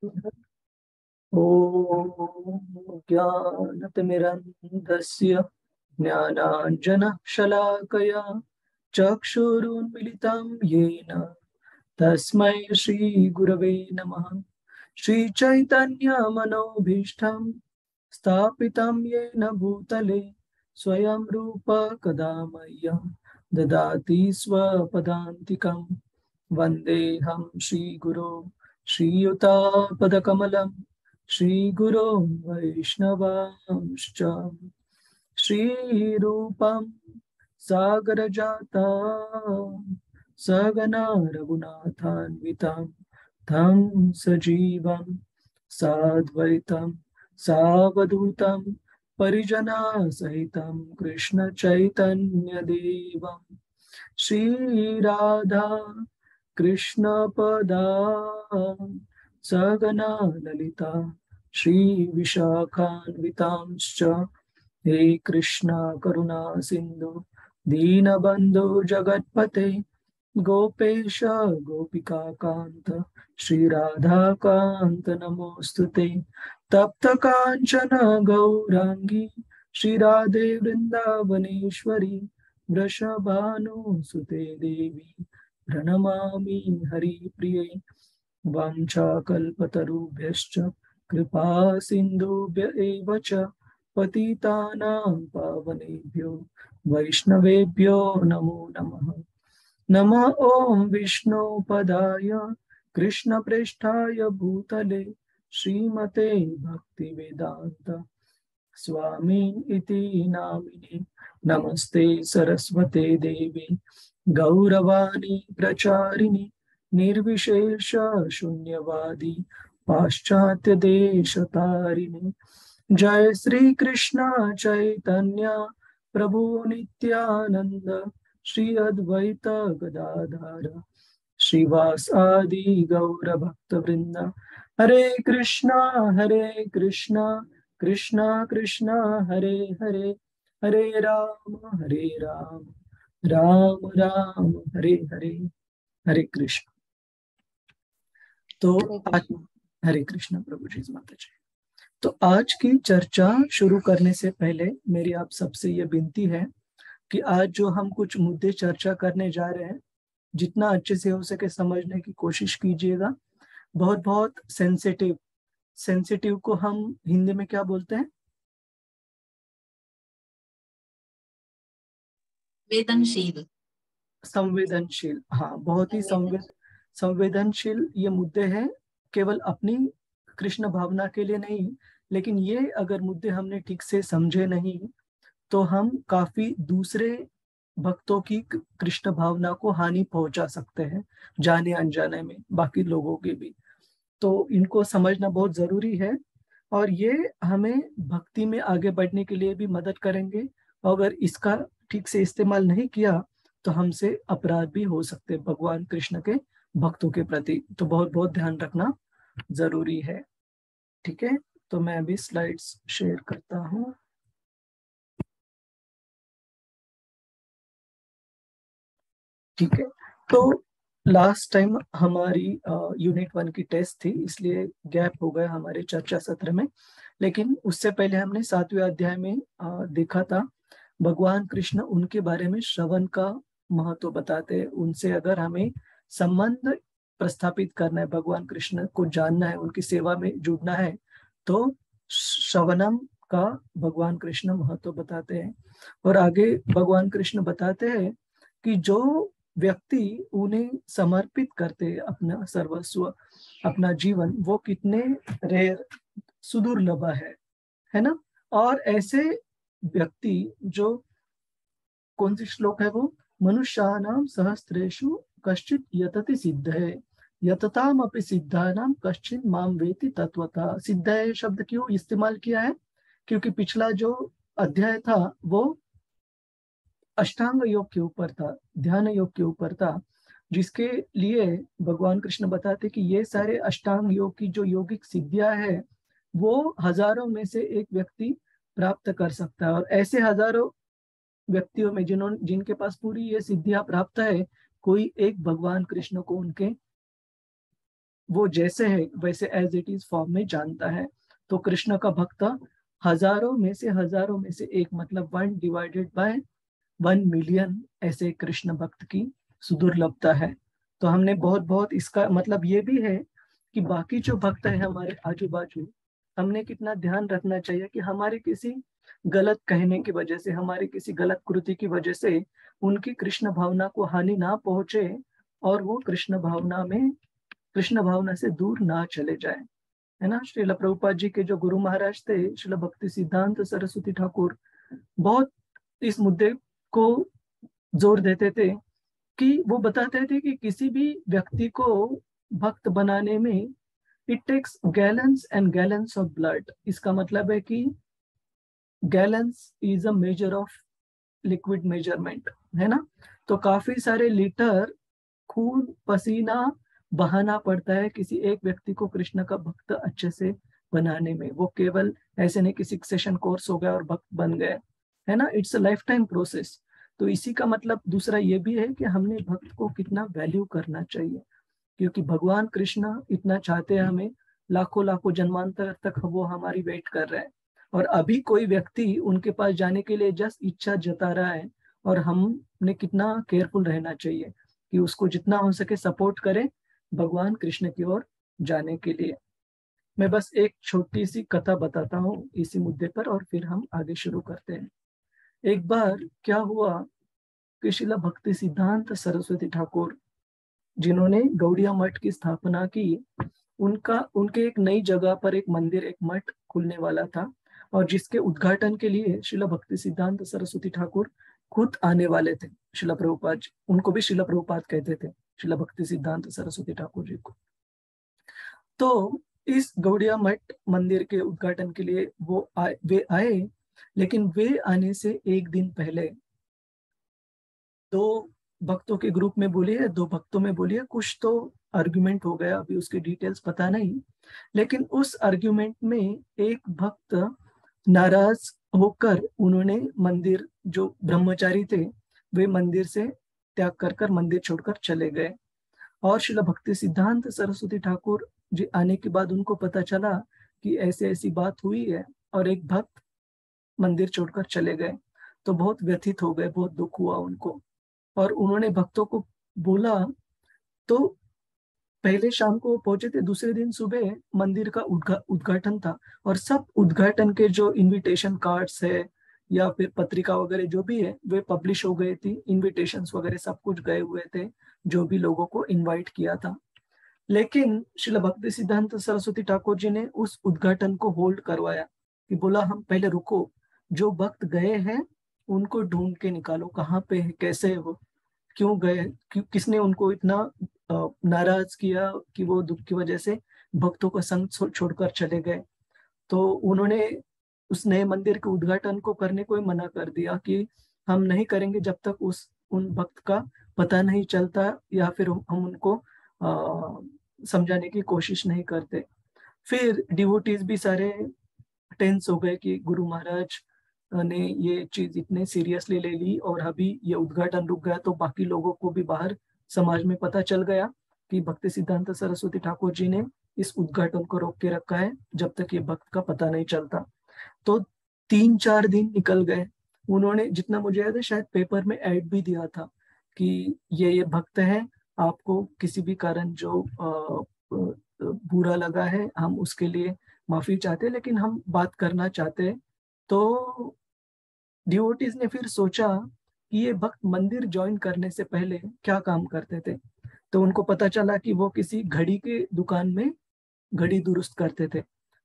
ॐ ज्ञानतिमिरन्धस्य ज्ञानाञ्जनशलाकया चक्षुरुन्मिलितं येन तस्मै श्रीगुरवे नमः। श्रीचैतन्यमनोभीष्टं स्थापितं येन भूतले स्वयं रूप कदा मह्यं ददाति स्वपदान्तिकं। वन्देऽहं श्रीगुरो श्रीयुतापदकमलं श्रीगुरो वैष्णवांश्च श्रीरूपं सागरजातं सगना रघुनाथान्वितं तं सजीवं साद्वैतं सावधूतं परिजनसहितं कृष्णचैतन्यदेवं श्रीराधा कृष्णपदां सगना ललिता श्रीविशाखान्वितांश्च हे कृष्णा करुणा सिंधु दीनबंधु जगतपते गोपेश गोपिका कांत श्री राधा कांत नमोस्तुते। तप्त कांचन गौरांगी श्री राधे वृंदावनेश्वरी वृषभानुसुते देवी प्रणमामि हरिप्रिये। वाञ्छाकल्पतरुभ्यश्च कृपा सिन्धुभ्य एव च पतितानां पावनेभ्यो वैष्णवेभ्यो नमो नमः। नमः ॐ विष्णुपदाय कृष्णप्रेष्ठाय भूतले श्रीमते भक्तिवेदान्त स्वामी इति नामिने। नमस्ते सरस्वते देवी गौरवाणी प्रचारिणी निर्विशेष शून्यवादी पाश्चात्य देश तारिणी। जय श्री कृष्ण चैतन्य प्रभु नित्यानंद श्री अद्वैत गदाधर श्रीवासादि गौर भक्त वृंद। हरे कृष्णा कृष्णा कृष्णा हरे हरे हरे राम राम राम हरे हरे। हरे कृष्ण। तो आज हरे कृष्ण प्रभु जी माता जी। तो आज की चर्चा शुरू करने से पहले मेरी आप सबसे ये विनती है कि आज जो हम कुछ मुद्दे चर्चा करने जा रहे हैं जितना अच्छे से हो सके समझने की कोशिश कीजिएगा। बहुत बहुत सेंसिटिव को हम हिंदी में क्या बोलते हैं? संवेदनशील। हाँ, बहुत ही संवेदनशील ये मुद्दे हैं। केवल अपनी कृष्ण भावना के लिए नहीं, लेकिन ये अगर मुद्दे हमने ठीक से समझे नहीं तो हम काफी दूसरे भक्तों की कृष्ण भावना को हानि पहुंचा सकते हैं, जाने अनजाने में बाकी लोगों के भी। तो इनको समझना बहुत जरूरी है और ये हमें भक्ति में आगे बढ़ने के लिए भी मदद करेंगे। अगर इसका ठीक से इस्तेमाल नहीं किया तो हमसे अपराध भी हो सकते हैं भगवान कृष्ण के भक्तों के प्रति। तो बहुत बहुत ध्यान रखना जरूरी है। ठीक है, तो मैं अभी स्लाइड्स शेयर करता हूँ। ठीक है, तो लास्ट टाइम हमारी यूनिट 1 की टेस्ट थी, इसलिए गैप हो गया हमारे चर्चा सत्र में। लेकिन उससे पहले हमने 7वें अध्याय में देखा था भगवान कृष्ण उनके बारे में श्रवण का महत्व बताते हैं। उनसे अगर हमें संबंध प्रस्थापित करना है, भगवान कृष्ण को जानना है, उनकी सेवा में जुड़ना है, तो श्रवणम का भगवान कृष्ण महत्व बताते हैं। और आगे भगवान कृष्ण बताते हैं कि जो व्यक्ति उन्हें समर्पित करते अपना सर्वस्व, अपना जीवन, वो कितने रेयर, सुदुर्लभ है ना। और ऐसे व्यक्ति जो, कौन सी श्लोक है वो, मनुष्याणाम सहस्रेषु कश्चित यतति सिद्धये यतताम अपि सिद्धानाम कश्चिन माम वेति तत्वतः। सिद्धये शब्द क्यों इस्तेमाल किया है? क्योंकि पिछला जो अध्याय था वो अष्टांग योग के ऊपर था, ध्यान योग के ऊपर था, जिसके लिए भगवान कृष्ण बताते कि ये सारे अष्टांग योग की जो योगिक सिद्धियां है वो हजारों में से एक व्यक्ति प्राप्त कर सकता है। और ऐसे हजारों व्यक्तियों में जिनके पास पूरी ये सिद्धियां प्राप्त है, कोई एक भगवान कृष्ण को उनके वो जैसे है वैसे एज इट इज फॉर्म में जानता है। तो कृष्ण का भक्त हजारों में से एक, मतलब 1/1 मिलियन ऐसे कृष्ण भक्त की सुदुर्लभता है। तो हमने बहुत बहुत, इसका मतलब ये भी है कि बाकी जो भक्त है हमारे आजू बाजू, हमने कितना ध्यान रखना चाहिए कि हमारे किसी गलत कहने की वजह से, हमारी किसी गलत कृति की वजह से उनकी कृष्ण भावना को हानि ना पहुंचे, और वो कृष्ण भावना से दूर ना चले जाए, है ना। श्रील प्रभुपाद जी के जो गुरु महाराज थे, श्रील भक्ति सिद्धांत सरस्वती ठाकुर, बहुत इस मुद्दे को जोर देते थे कि वो बताते थे कि किसी भी व्यक्ति को भक्त बनाने में it takes gallons and gallons of blood. इसका मतलब है कि gallons is a measure of liquid measurement, है ना। तो काफी सारे लीटर खून पसीना बहाना पड़ता है किसी एक व्यक्ति को कृष्ण का भक्त अच्छे से बनाने में। वो केवल ऐसे नहीं कि 6 सेशन कोर्स हो गया और भक्त बन गए, है ना। It's a life time process. तो इसी का मतलब दूसरा ये भी है कि हमने भक्त को कितना वैल्यू करना चाहिए, क्योंकि भगवान कृष्ण इतना चाहते हैं हमें, लाखों लाखों जन्मांतर तक वो हमारी वेट कर रहे हैं। और अभी कोई व्यक्ति उनके पास जाने के लिए जस्ट इच्छा जता रहा है, और हमने कितना केयरफुल रहना चाहिए कि उसको जितना हो सके सपोर्ट करें भगवान कृष्ण की ओर जाने के लिए। मैं बस एक छोटी सी कथा बताता हूँ इसी मुद्दे पर, और फिर हम आगे शुरू करते हैं। एक बार क्या हुआ कि शिला भक्ति सिद्धांत सरस्वती ठाकुर, जिन्होंने गौड़िया मठ की स्थापना की, उनके एक नई जगह पर एक मंदिर, एक मठ खुलने वाला था, और जिसके उद्घाटन के लिए शिला भक्ति सिद्धांत सरस्वती ठाकुर खुद आने वाले थे। शिला प्रभुपाद जी, उनको भी शिला प्रभुपाद कहते थे, शिला भक्ति सिद्धांत सरस्वती ठाकुर जी को। तो इस गौड़िया मठ मंदिर के उद्घाटन के लिए वे आए, लेकिन वे आने से एक दिन पहले दो भक्तों के ग्रुप में बोलिए, दो भक्तों में बोलिए, कुछ तो आर्ग्यूमेंट हो गया, अभी उसके डिटेल्स पता नहीं। लेकिन उस आर्ग्यूमेंट में एक भक्त नाराज होकर, उन्होंने मंदिर, जो ब्रह्मचारी थे वे मंदिर से त्याग कर मंदिर छोड़कर चले गए। और शिला भक्ति सिद्धांत सरस्वती ठाकुर जी आने के बाद उनको पता चला कि ऐसे ऐसी बात हुई है, और एक भक्त मंदिर छोड़कर चले गए। तो बहुत व्यथित हो गए, बहुत दुख हुआ उनको, और उन्होंने भक्तों को बोला। तो पहले शाम को वो पहुंचे थे, दूसरे दिन सुबह मंदिर का उद्घाटन था, और सब उद्घाटन के जो इनविटेशन कार्ड्स है या फिर पत्रिका वगैरह जो भी है वे पब्लिश हो गए थी, इनविटेशंस वगैरह सब कुछ गए हुए थे जो भी लोगों को इनवाइट किया था। लेकिन श्रील भक्ति सिद्धांत सरस्वती ठाकुर जी ने उस उद्घाटन को होल्ड करवाया, कि बोला हम पहले रुको, जो भक्त गए हैं उनको ढूंढ के निकालो, कहाँ पे है, कैसे है वो, क्यों गए, किसने उनको इतना नाराज किया कि वो दुख की वजह से भक्तों का संग छोड़कर चले गए। तो उन्होंने उस नए मंदिर के उद्घाटन को करने को ही मना कर दिया कि हम नहीं करेंगे जब तक उन भक्त का पता नहीं चलता, या फिर हम उनको समझाने की कोशिश नहीं करते। फिर डिवोटीज भी सारे टेंस हो गए कि गुरु महाराज ने ये चीज इतने सीरियसली ले ली, और अभी ये उद्घाटन रुक गया तो बाकी लोगों को भी बाहर समाज में पता चल गया कि भक्ति सिद्धांत सरस्वती ठाकुर जी ने इस उद्घाटन को रोक के रखा है जब तक ये भक्त का पता नहीं चलता। तो 3-4 दिन निकल गए। उन्होंने, जितना मुझे याद है, शायद पेपर में ऐड भी दिया था कि ये भक्त है, आपको किसी भी कारण जो बुरा लगा है हम उसके लिए माफी चाहते हैं, लेकिन हम बात करना चाहते हैं। तो डिवोटीज ने फिर सोचा कि ये भक्त मंदिर ज्वाइन करने से पहले क्या काम करते थे। तो उनको पता चला कि वो किसी घड़ी के दुकान में घड़ी दुरुस्त करते थे।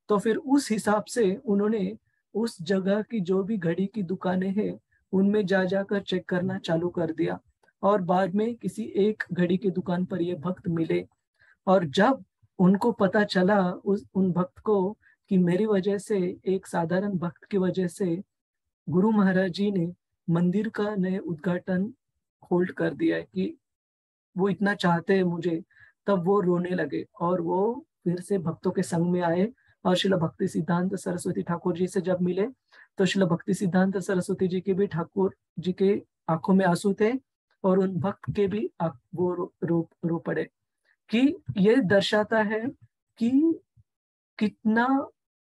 तो फिर उस हिसाब से उन्होंने उस जगह की जो भी घड़ी की दुकानें हैं उनमें जा जाकर चेक करना चालू कर दिया, और बाद में किसी एक घड़ी की दुकान पर ये भक्त मिले। और जब उनको पता चला उन भक्त को कि मेरी वजह से, एक साधारण भक्त की वजह से गुरु महाराज जी ने मंदिर का नए उद्घाटन होल्ड कर दिया है, कि वो इतना चाहते हैं मुझे, तब वो रोने लगे और वो फिर से भक्तों के संग में आए। और शिला भक्ति सिद्धांत सरस्वती ठाकुर जी से जब मिले तो शिला भक्ति सिद्धांत सरस्वती जी के भी, ठाकुर जी के आंखों में आंसू थे, और उन भक्त के भी वो रो पड़े। कि ये दर्शाता है कि कितना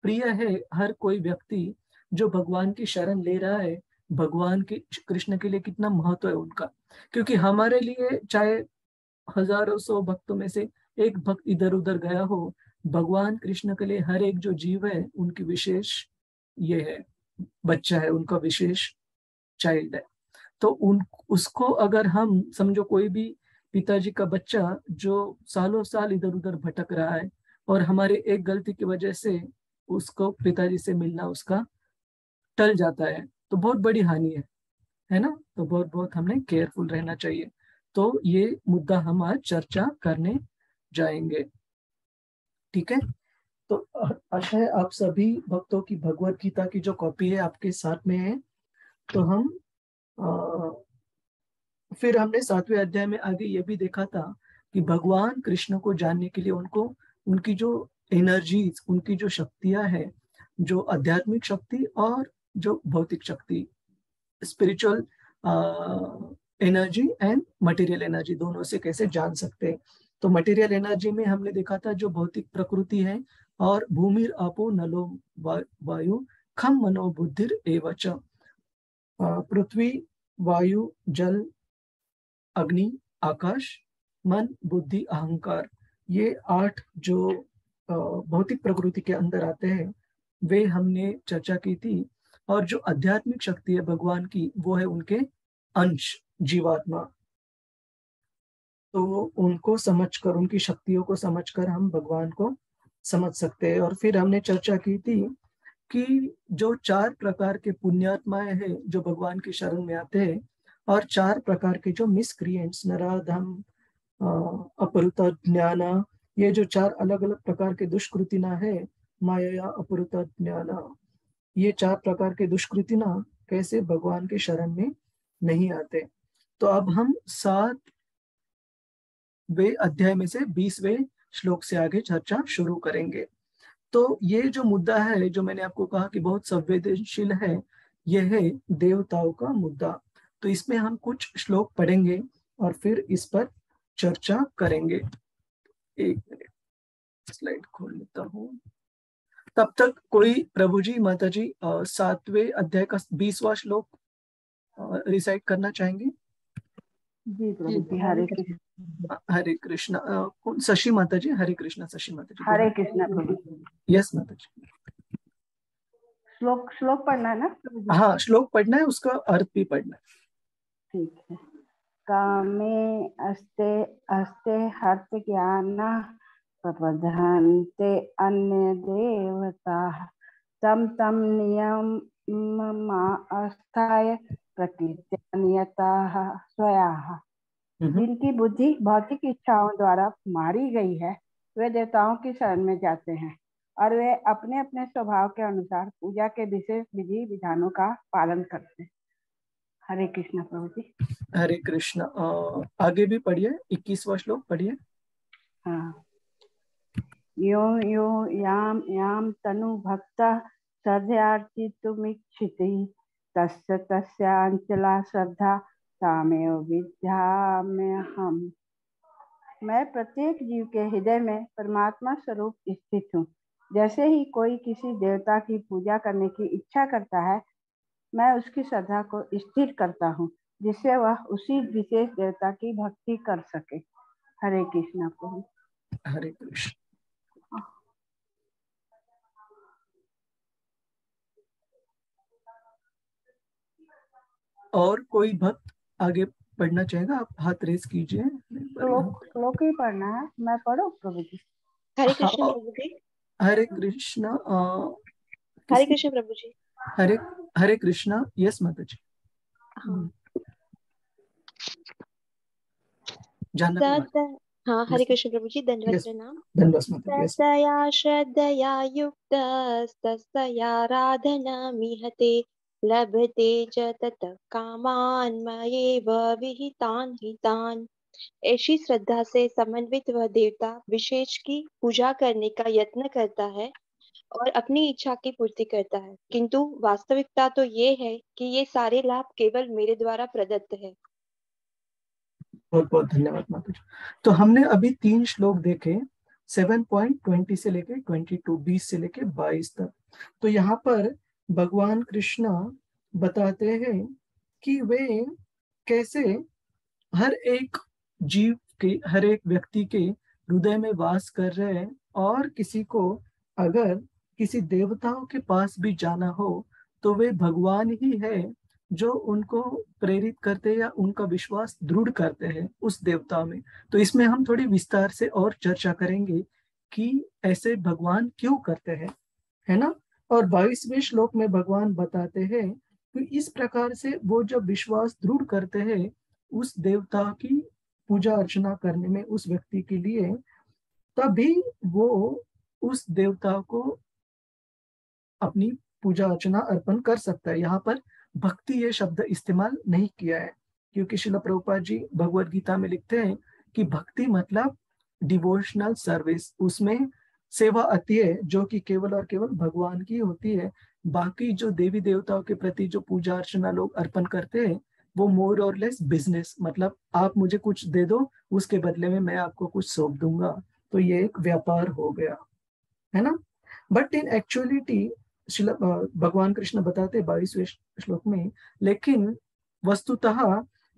प्रिय है हर कोई व्यक्ति जो भगवान की शरण ले रहा है, भगवान के कृष्ण के लिए कितना महत्व है उनका। क्योंकि हमारे लिए चाहे हजारों सौ भक्तों में से एक भक्त इधर उधर गया हो, भगवान कृष्ण के लिए हर एक जो जीव है उनकी विशेष ये है, बच्चा है, उनका विशेष चाइल्ड है। तो उन उसको अगर हम समझो कोई भी पिताजी का बच्चा जो सालों साल इधर उधर भटक रहा है और हमारे एक गलती की वजह से उसको पिताजी से मिलना उसका टल जाता है, तो बहुत बड़ी हानि है ना। तो बहुत बहुत हमें केयरफुल रहना चाहिए। तो ये मुद्दा हम आज चर्चा करने जाएंगे, ठीक है। तो आशा है आप सभी भक्तों की भगवत गीता की जो कॉपी है आपके साथ में है। तो हम फिर हमने 7वें अध्याय में आगे ये भी देखा था कि भगवान कृष्ण को जानने के लिए उनको उनकी जो एनर्जीज, उनकी जो शक्तियां हैं, जो आध्यात्मिक शक्ति और जो भौतिक शक्ति, spiritual energy and material energy, दोनों से कैसे जान सकते हैं। तो मटेरियल एनर्जी में हमने देखा था जो भौतिक प्रकृति है, और भूमिर आपो नलो वायु खम मनो बुद्धिर एवच, पृथ्वी, वायु, जल, अग्नि, आकाश, मन, बुद्धि, अहंकार, ये 8 जो भौतिक प्रकृति के अंदर आते हैं वे हमने चर्चा की थी। और जो आध्यात्मिक शक्ति है भगवान की वो है उनके अंश, जीवात्मा। तो उनको समझकर, उनकी शक्तियों को समझकर हम भगवान को समझ सकते हैं। और फिर हमने चर्चा की थी कि जो 4 प्रकार के पुण्यात्माएं हैं जो भगवान की शरण में आते हैं, और 4 प्रकार के जो मिसक्रिएंट्स, नराधम, अपरुत ज्ञाना, ये जो 4 अलग अलग प्रकार के दुष्कृतिना है, माया, अपरुत ज्ञाना, ये 4 प्रकार के दुष्कृतिना कैसे भगवान के शरण में नहीं आते। तो अब हम 7वें अध्याय में से 20वें श्लोक से आगे चर्चा शुरू करेंगे। तो ये जो मुद्दा है, जो मैंने आपको कहा कि बहुत संवेदनशील है, यह है देवताओं का मुद्दा। तो इसमें हम कुछ श्लोक पढ़ेंगे और फिर इस पर चर्चा करेंगे। एक मिनट, स्लाइड खोल लेता हूँ। तब तक कोई प्रभु जी, माता जी 7वें अध्याय का 20वां श्लोक रिसाइट करना चाहेंगे? जी प्रभु जी, हरे कृष्ण। हरे कृष्णा। शशि माता जी, हरे कृष्णा शशि माता जी। हरे कृष्णा प्रभु। यस माता जी। श्लोक श्लोक पढ़ना है ना प्रभु जी? हाँ, श्लोक पढ़ना है, उसका अर्थ भी पढ़ना है। ठीक है। कामे अस्ते अस्ते हर्त ज्ञान प्रबधन्ते अन्य देवता तम तम नियम अस्थाय प्रकृत्या नियताः स्वयाः। जिनकी बुद्धि भौतिक इच्छाओं द्वारा मारी गई है वे देवताओं की शरण में जाते हैं और वे अपने अपने स्वभाव के अनुसार पूजा के विशेष विधि विधानों का पालन करते हैं। हरे कृष्णा प्रभु जी। हरे कृष्णा। आगे भी पढ़िए, 21वां श्लोक पढ़िए। हाँ। यो यो याम याम तनु भक्ता श्रद्धयार्चितुमिच्छति तस्य तस्यांचला श्रद्धा तामेव विद्याम्यहम्। मैं प्रत्येक जीव के हृदय में परमात्मा स्वरूप स्थित हूँ। जैसे ही कोई किसी देवता की पूजा करने की इच्छा करता है मैं उसकी श्रद्धा को स्थिर करता हूँ जिससे वह उसी विशेष देवता की भक्ति कर सके। हरे कृष्णा प्रभु। हरे कृष्ण। और कोई भक्त आगे पढ़ना चाहेगा? आप हाथ रेस कीजिए। श्लोक ही पढ़ना है, मैं पढ़ूं प्रभु जी? हरे कृष्ण प्रभु जी। हरे कृष्णा। हरे कृष्ण प्रभु जी। हरे हरे कृष्णा। यस माता जी। हाँ, हरे कृष्ण प्रभु जी, दंडवत प्रणाम। तया श्रद्धया युक्तस्तस्याराधनामिहते लभते च ततः कामान् मयैव विहितान् हितान्। ऐसी श्रद्धा से समन्वित वह देवता विशेष की पूजा करने का यत्न करता है और अपनी इच्छा की पूर्ति करता है, किंतु वास्तविकता तो ये है कि ये सारे लाभ केवल मेरे द्वारा प्रदत्त है। बहुत बहुत धन्यवाद माता जी। तो हमने अभी 3 श्लोक देखे, 7.20 से लेके 22, 20 से लेके 22 तक। तो यहाँ पर भगवान कृष्ण बताते हैं कि वे कैसे हर एक जीव के, हर एक व्यक्ति के हृदय में वास कर रहे हैं, और किसी को अगर किसी देवताओं के पास भी जाना हो तो वे भगवान ही है जो उनको प्रेरित करते हैं या उनका विश्वास दृढ़ करते हैं उस देवता में। तो इसमें हम थोड़ी विस्तार से और चर्चा करेंगे कि ऐसे भगवान क्यों करते हैं, है ना। और 22वें श्लोक में भगवान बताते हैं कि इस प्रकार से वो जब विश्वास दृढ़ करते हैं उस देवता की पूजा अर्चना करने में उस व्यक्ति के लिए, तभी वो उस देवता को अपनी पूजा अर्चना अर्पण कर सकता है। यहाँ पर भक्ति ये शब्द इस्तेमाल नहीं किया है, क्योंकि श्रील प्रभुपाद जी भगवत गीता में लिखते हैं कि भक्ति मतलब डिवोशनल सर्विस, उसमें सेवा आती है जो कि केवल और केवल भगवान की होती है। बाकी जो देवी देवताओं के प्रति जो पूजा अर्चना लोग अर्पण करते हैं वो मोर और लेस बिजनेस, मतलब आप मुझे कुछ दे दो उसके बदले में मैं आपको कुछ सौंप दूंगा, तो ये एक व्यापार हो गया, है ना। बट इन एक्चुअलिटी भगवान कृष्ण बताते 22वें श्लोक में, लेकिन वस्तुतः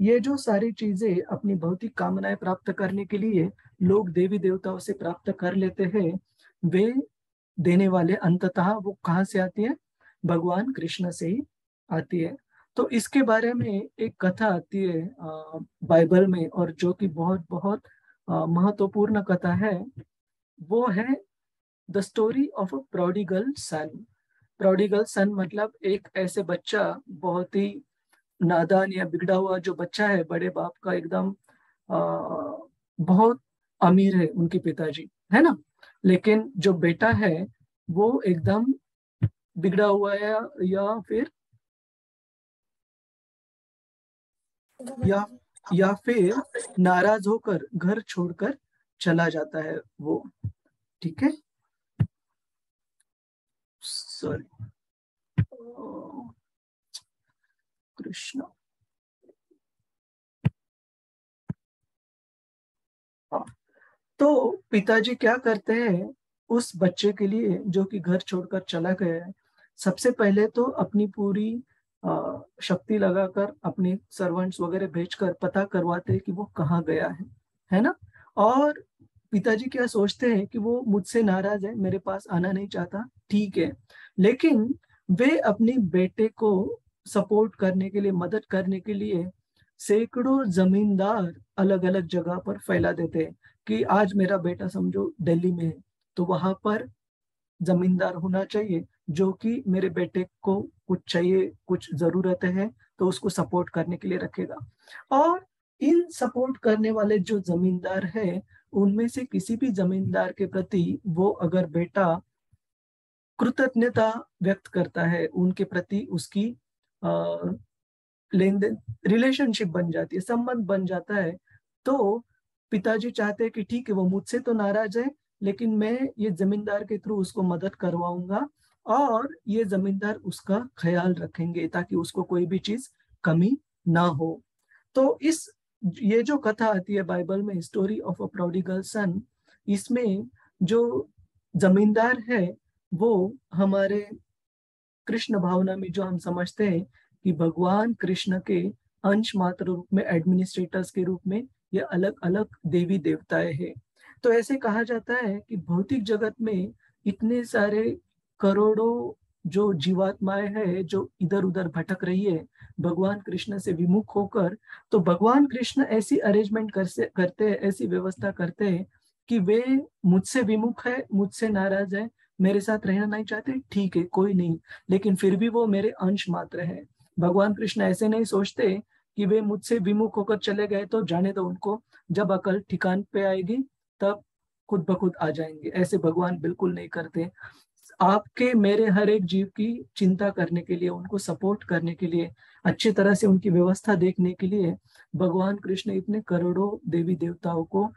ये जो सारी चीजें अपनी भौतिक कामनाएं प्राप्त करने के लिए लोग देवी देवताओं से प्राप्त कर लेते हैं, वे देने वाले अंततः वो कहाँ से आती है, भगवान कृष्ण से ही आती है। तो इसके बारे में एक कथा आती है बाइबल में, और जो कि बहुत बहुत महत्वपूर्ण कथा है, वो है the story of a prodigal sun. Prodigal सन मतलब एक ऐसे बच्चा, बहुत ही नादान या बिगड़ा हुआ जो बच्चा है, बड़े बाप का एकदम बहुत अमीर है उनके पिताजी, है ना, लेकिन जो बेटा है वो एकदम बिगड़ा हुआ है, या फिर या या फिर नाराज होकर घर छोड़कर चला जाता है वो, ठीक है। सॉरी, कृष्ण, हाँ। तो पिताजी क्या करते हैं उस बच्चे के लिए जो कि घर छोड़कर चला गया है, सबसे पहले तो अपनी पूरी शक्ति लगाकर अपने सर्वेंट्स वगैरह भेजकर पता करवाते हैं कि वो कहाँ गया है ना। और पिताजी क्या सोचते हैं कि वो मुझसे नाराज है, मेरे पास आना नहीं चाहता, ठीक है, लेकिन वे अपने बेटे को सपोर्ट करने के लिए, मदद करने के लिए सैकड़ों जमींदार अलग अलग जगह पर फैला देते हैं कि आज मेरा बेटा समझो दिल्ली में है, तो वहां पर जमींदार होना चाहिए जो कि मेरे बेटे को कुछ चाहिए, कुछ जरूरत है तो उसको सपोर्ट करने के लिए रखेगा। और इन सपोर्ट करने वाले जो जमींदार है, उनमें से किसी भी जमींदार के प्रति वो अगर बेटा कृतज्ञता व्यक्त करता है, उनके प्रति उसकी लेन देन, रिलेशनशिप बन जाती है, संबंध बन जाता है, तो पिताजी चाहते हैं कि ठीक है वो मुझसे तो नाराज है, लेकिन मैं ये जमींदार के थ्रू उसको मदद करवाऊंगा और ये जमींदार उसका ख्याल रखेंगे ताकि उसको कोई भी चीज कमी ना हो। तो इस ये जो कथा आती है बाइबल में, स्टोरी ऑफ अ प्रोडिगल सन, इसमें जो जमींदार है वो हमारे कृष्ण भावना में जो हम समझते हैं कि भगवान कृष्ण के अंश मात्र रूप में, एडमिनिस्ट्रेटर्स के रूप में ये अलग अलग देवी देवताएं हैं। तो ऐसे कहा जाता है कि भौतिक जगत में इतने सारे करोड़ों जो जीवात्माएं हैं जो इधर उधर भटक रही है भगवान कृष्ण से विमुख होकर, तो भगवान कृष्ण ऐसी अरेंजमेंट करते हैं, ऐसी व्यवस्था करते हैं कि वे मुझसे विमुख है, मुझसे नाराज है, मेरे साथ रहना नहीं चाहते, ठीक है कोई नहीं, लेकिन फिर भी वो मेरे अंश मात्र है। भगवान कृष्ण ऐसे नहीं सोचते कि वे मुझसे विमुख होकर चले गए तो जाने दो उनको, जब अकल ठिकान पे आएगी तब खुद ब खुद आ जाएंगे, ऐसे भगवान बिल्कुल नहीं करते। आपके मेरे हर एक जीव की चिंता करने के लिए, उनको सपोर्ट करने के लिए, अच्छी तरह से उनकी व्यवस्था देखने के लिए भगवान कृष्ण इतने करोड़ों देवी देवताओं को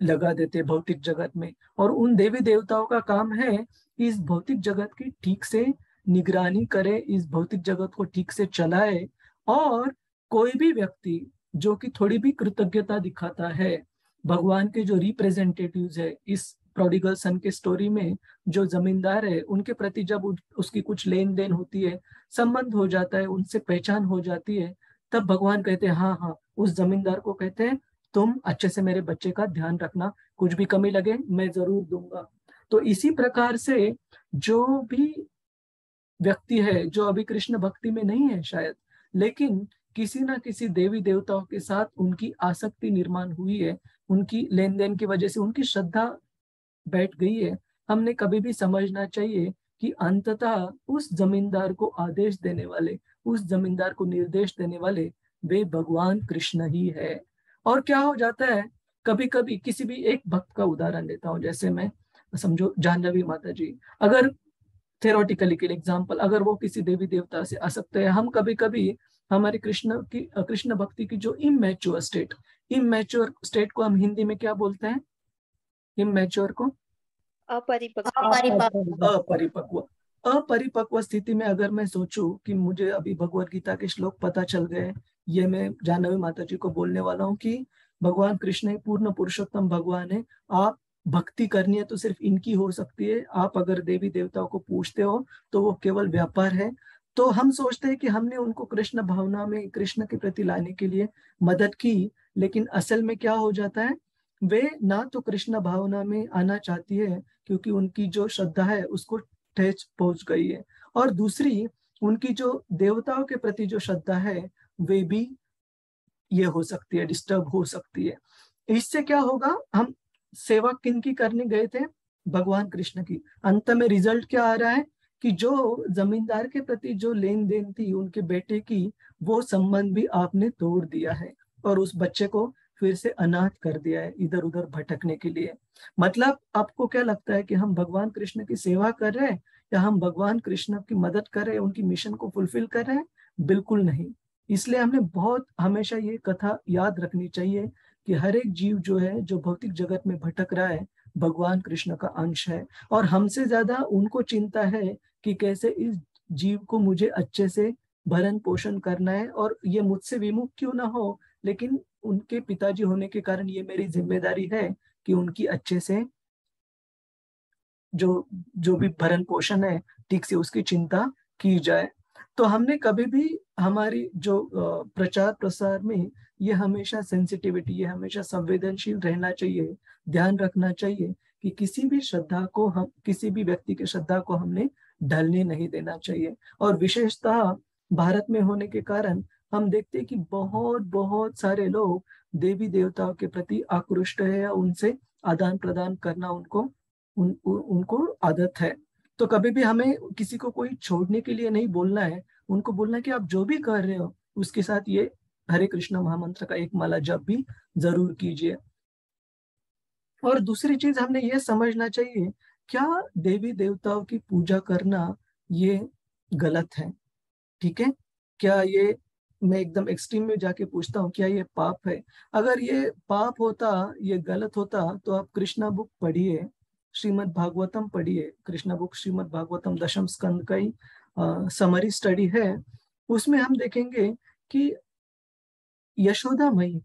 लगा देते भौतिक जगत में। और उन देवी देवताओं का काम है कि इस भौतिक जगत की ठीक से निगरानी करे, इस भौतिक जगत को ठीक से चलाए, और कोई भी व्यक्ति जो कि थोड़ी भी कृतज्ञता दिखाता है। भगवान के जो रिप्रेजेंटेटिव्स है इस प्रोडिगल सन के स्टोरी में, जो जमींदार है उनके प्रति जब उसकी कुछ लेन देन होती है, संबंध हो जाता है, उनसे पहचान हो जाती है, तब भगवान कहते हैं हाँ हाँ, उस जमींदार को कहते हैं तुम अच्छे से मेरे बच्चे का ध्यान रखना, कुछ भी कमी लगे मैं जरूर दूंगा। तो इसी प्रकार से जो भी व्यक्ति है जो अभी कृष्ण भक्ति में नहीं है शायद, लेकिन किसी ना किसी देवी देवताओं के साथ उनकी आसक्ति निर्माण हुई है, उनकी लेन देन की वजह से उनकी श्रद्धा बैठ गई है, हमने कभी भी समझना चाहिए कि अंततः उस जमींदार को आदेश देने वाले, उस जमींदार को निर्देश देने वाले वे भगवान कृष्ण ही है। और क्या हो जाता है, कभी कभी किसी भी एक भक्त का उदाहरण देता हूँ, जैसे मैं समझो जाह्नवी माता जी, अगर थेरोटिकली के एग्जाम्पल, अगर वो किसी देवी देवता से आसक्त है, हम कभी कभी हमारी कृष्ण भक्ति की जो इमेच्योर स्टेट को हम हिंदी में क्या बोलते हैं, इमेच्योर को अपरिपक्व। अपरिपक्व अपरिपक्व स्थिति में अगर मैं सोचूं कि मुझे अभी भगवत गीता के श्लोक पता चल गए, ये मैं जाह्नवी माता जी को बोलने वाला हूँ कि भगवान कृष्ण ही पूर्ण पुरुषोत्तम भगवान है, आप भक्ति करनी है तो सिर्फ इनकी हो सकती है, आप अगर देवी देवताओं को पूछते हो तो वो केवल व्यापार है। तो हम सोचते हैं कि हमने उनको कृष्ण भावना में, कृष्ण के प्रति लाने के लिए मदद की, लेकिन असल में क्या हो जाता है, वे ना तो कृष्ण भावना में आना चाहती है क्योंकि उनकी जो श्रद्धा है उसको ठेस पहुंच गई है, और दूसरी उनकी जो देवताओं के प्रति जो श्रद्धा है वे भी ये हो सकती है, डिस्टर्ब हो सकती है। इससे क्या होगा, हम सेवा किनकी करने गए थे, भगवान कृष्ण की, अंत में रिजल्ट क्या आ रहा है कि जो जमींदार के प्रति जो लेन देन थी उनके बेटे की, वो संबंध भी आपने तोड़ दिया है और उस बच्चे को फिर से अनाथ कर दिया है इधर उधर भटकने के लिए। मतलब आपको क्या लगता है कि हम भगवान कृष्ण की सेवा कर रहे हैं या हम भगवान कृष्ण की मदद कर रहे हैं, उनकी मिशन को फुलफिल कर रहे हैं? बिल्कुल नहीं। इसलिए हमने बहुत हमेशा ये कथा याद रखनी चाहिए कि हर एक जीव जो है, जो भौतिक जगत में भटक रहा है, भगवान कृष्ण का अंश है, और हमसे ज्यादा उनको चिंता है कि कैसे इस जीव को मुझे अच्छे से भरण पोषण करना है, और ये मुझसे विमुख क्यों ना हो, लेकिन उनके पिताजी होने के कारण ये मेरी जिम्मेदारी है कि उनकी अच्छे से जो जो भी भरण पोषण है ठीक से उसकी चिंता की जाए। तो हमने कभी भी हमारी जो प्रचार प्रसार में ये हमेशा सेंसिटिविटी, ये हमेशा संवेदनशील रहना चाहिए, ध्यान रखना चाहिए कि किसी भी श्रद्धा को, हम किसी भी व्यक्ति की श्रद्धा को हमने ढलने नहीं देना चाहिए। और विशेषतः भारत में होने के कारण हम देखते हैं कि बहुत बहुत सारे लोग देवी देवताओं के प्रति आकृष्ट है या उनसे आदान प्रदान करना उनको आदत है। तो कभी भी हमें किसी को कोई छोड़ने के लिए नहीं बोलना है, उनको बोलना है कि आप जो भी कर रहे हो उसके साथ ये हरे कृष्ण महामंत्र का एक माला जप भी जरूर कीजिए। और दूसरी चीज हमने ये समझना चाहिए, क्या देवी देवताओं की पूजा करना ये गलत है? ठीक है, क्या ये, मैं एकदम एक्सट्रीम में जाके पूछता हूँ, क्या ये पाप है? अगर ये पाप होता, ये गलत होता, तो आप कृष्णा बुक पढ़िए, श्रीमद् भागवतम पढ़िए। कृष्णा बुक श्रीमद् भागवतम दशम स्कंद का ही समरी स्टडी है। उसमें हम देखेंगे कि यशोदा मई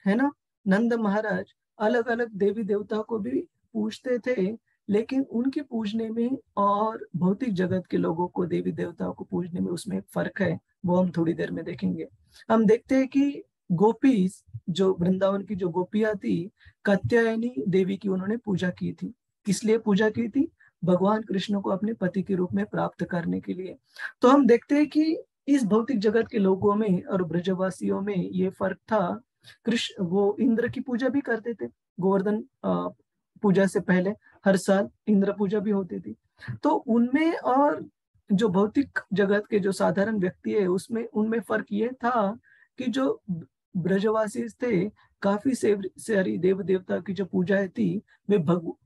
है ना, नंद महाराज अलग अलग देवी देवताओं को भी पूजते थे, लेकिन उनके पूजने में और भौतिक जगत के लोगों को देवी देवताओं को पूजने में उसमें एक फर्क है, वो हम थोड़ी देर में देखेंगे। हम देखते हैं कि गोपीज, जो वृंदावन की जो गोपियां थी, कात्यायनी देवी की उन्होंने पूजा की थी। किस लिए पूजा की थी? भगवान कृष्ण को अपने पति के रूप में प्राप्त करने के लिए। तो हम देखते हैं कि इस भौतिक जगत के लोगों में और ब्रजवासियों में ये फर्क था। कृष्ण वो इंद्र की पूजा भी करते थे, गोवर्धन पूजा से पहले हर साल इंद्र पूजा भी होती थी। तो उनमें और जो भौतिक जगत के जो साधारण व्यक्ति है उसमें, उनमें फर्क ये था कि जो ब्रजवासी थे, काफी सारी देव देवता की जो पूजाएं थी, वे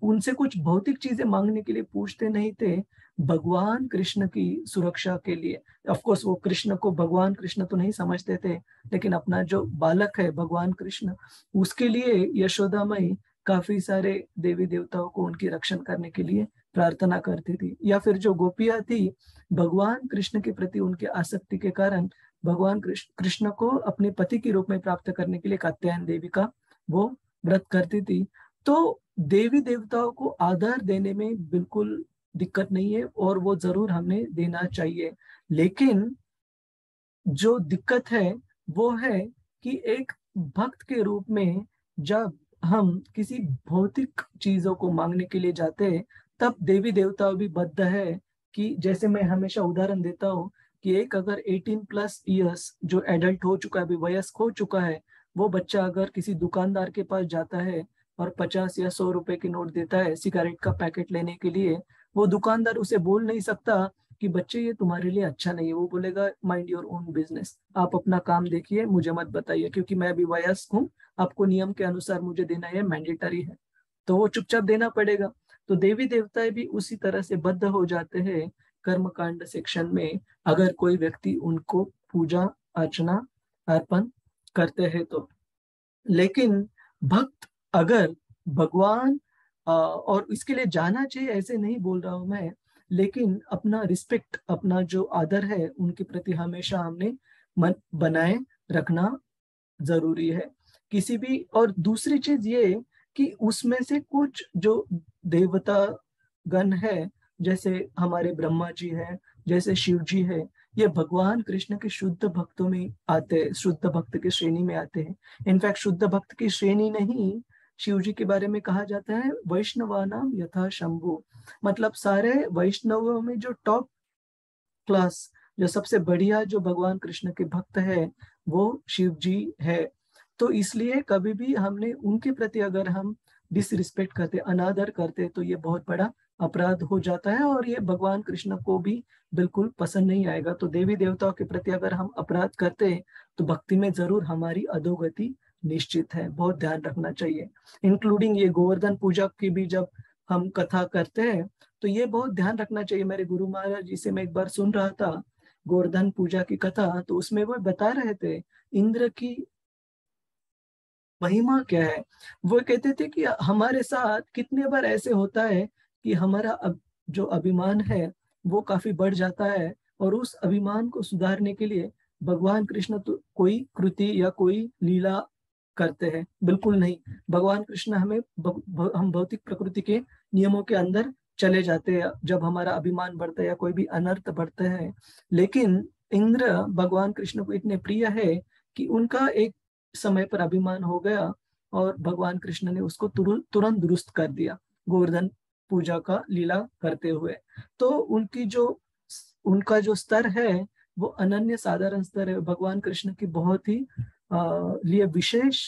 उनसे कुछ भौतिक चीजें मांगने के लिए पूछते नहीं थे, भगवान कृष्ण की सुरक्षा के लिए। ऑफ कोर्स वो कृष्ण को भगवान कृष्ण तो नहीं समझते थे, लेकिन अपना जो बालक है भगवान कृष्ण, उसके लिए यशोदा माई काफी सारे देवी देवताओं को उनकी रक्षण करने के लिए प्रार्थना करती थी। या फिर जो गोपियां थी, भगवान कृष्ण के प्रति उनके आसक्ति के कारण भगवान कृष्ण को अपने पति के रूप में प्राप्त करने के लिए कात्यायन देवी का वो व्रत करती थी। तो देवी देवताओं को आदर देने में बिल्कुल दिक्कत नहीं है और वो जरूर हमें देना चाहिए। लेकिन जो दिक्कत है वो है कि एक भक्त के रूप में जब हम किसी भौतिक चीजों को मांगने के लिए जाते हैं, तब देवी देवता भी बद्ध है कि जैसे मैं हमेशा उदाहरण देता हूँ कि एक अगर 18+ ईयर्स जो एडल्ट हो चुका है, अभी वयस्क हो चुका है, वो बच्चा अगर किसी दुकानदार के पास जाता है और 50 या 100 रुपए की नोट देता है सिगरेट का पैकेट लेने के लिए, वो दुकानदार उसे बोल नहीं सकता कि बच्चे ये तुम्हारे लिए अच्छा नहीं है। वो बोलेगा माइंड योर ओन बिजनेस, आप अपना काम देखिए, मुझे मत बताइए, क्योंकि मैं भी वयस्क हूँ, आपको नियम के अनुसार मुझे देना है, मैंडेटरी है। तो वो चुपचाप देना पड़ेगा। तो देवी देवता भी उसी तरह से बद्ध हो जाते हैं कर्म कांड सेक्शन में, अगर कोई व्यक्ति उनको पूजा अर्चना अर्पण करते हैं तो। लेकिन भक्त अगर भगवान और इसके लिए जाना चाहिए ऐसे नहीं बोल रहा हूं मैं, लेकिन अपना रिस्पेक्ट, अपना जो आदर है उनके प्रति हमेशा हमने मन बनाए रखना जरूरी है किसी भी। और दूसरी चीज ये कि उसमें से कुछ जो देवता गण है, जैसे हमारे ब्रह्मा जी है, जैसे शिव जी है, ये भगवान कृष्ण के शुद्ध भक्तों में आते हैं, शुद्ध भक्त की श्रेणी में आते हैं। इनफैक्ट शुद्ध भक्त की श्रेणी नहीं, शिव जी के बारे में कहा जाता है वैष्णवानाम यथा शंभु, मतलब सारे वैष्णवों में जो टॉप क्लास, जो सबसे बढ़िया जो भगवान कृष्ण के भक्त है वो शिव जी है। तो इसलिए कभी भी हमने उनके प्रति अगर हम डिसरिस्पेक्ट करते, अनादर करते, तो ये बहुत बड़ा अपराध हो जाता है और ये भगवान कृष्ण को भी बिल्कुल पसंद नहीं आएगा। तो देवी देवताओं के प्रति अगर हम अपराध करते हैं तो भक्ति में जरूर हमारी अधोगति निश्चित है, बहुत ध्यान रखना चाहिए। इंक्लूडिंग ये गोवर्धन पूजा की भी जब हम कथा करते हैं तो ये बहुत ध्यान रखना चाहिए। मेरे गुरु महाराज जी से मैं एक बार सुन रहा था गोवर्धन पूजा की कथा, तो उसमें वो बता रहे थे इंद्र की महिमा क्या है। वो कहते थे कि हमारे साथ कितने बार ऐसे होता है कि हमारा जो अभिमान है वो काफी बढ़ जाता है, और उस अभिमान को सुधारने के लिए भगवान कृष्ण तो कोई कृति या कोई लीला करते हैं, बिल्कुल नहीं। भगवान कृष्ण हमें हम भौतिक प्रकृति के नियमों के अंदर चले जाते हैं जब हमारा अभिमान बढ़ता है या कोई भी अनर्थ बढ़ते हैं। लेकिन इंद्र भगवान कृष्ण को इतने प्रिय है कि उनका एक समय पर अभिमान हो गया और भगवान कृष्ण ने उसको तुरंत दुरुस्त कर दिया गोवर्धन पूजा का लीला करते हुए। तो उनका जो स्तर है वो अनन्य साधारण स्तर है। भगवान कृष्ण की बहुत ही लिए विशेष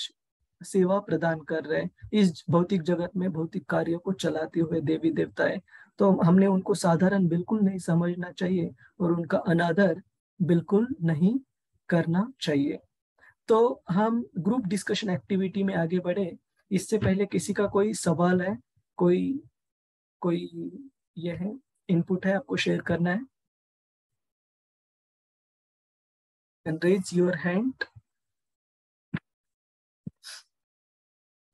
सेवा प्रदान कर रहे हैं इस भौतिक जगत में, भौतिक कार्यों को चलाते हुए देवी देवताएं। तो हमने उनको साधारण बिल्कुल नहीं समझना चाहिए और उनका अनादर बिल्कुल नहीं करना चाहिए। तो हम ग्रुप डिस्कशन एक्टिविटी में आगे बढ़े, इससे पहले किसी का कोई सवाल है, कोई कोई ये है इनपुट है आपको शेयर करना है, and raise your hand.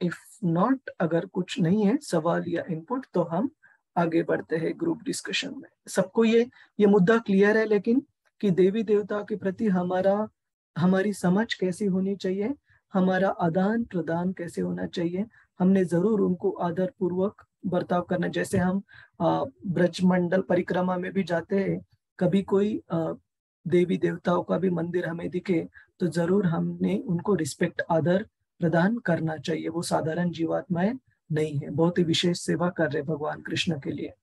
If not, अगर कुछ नहीं है सवाल या इनपुट तो हम आगे बढ़ते हैं ग्रुप डिस्कशन में। सबको ये मुद्दा क्लियर है लेकिन कि देवी देवता के प्रति हमारी समझ कैसी होनी चाहिए, हमारा आदान प्रदान कैसे होना चाहिए। हमने जरूर उनको आदर पूर्वक बर्ताव करना। जैसे हम ब्रजमंडल परिक्रमा में भी जाते हैं, कभी कोई देवी देवताओं का भी मंदिर हमें दिखे तो जरूर हमने उनको रिस्पेक्ट, आदर प्रदान करना चाहिए। वो साधारण जीवात्माएं नहीं है, बहुत ही विशेष सेवा कर रहे भगवान कृष्ण के लिए।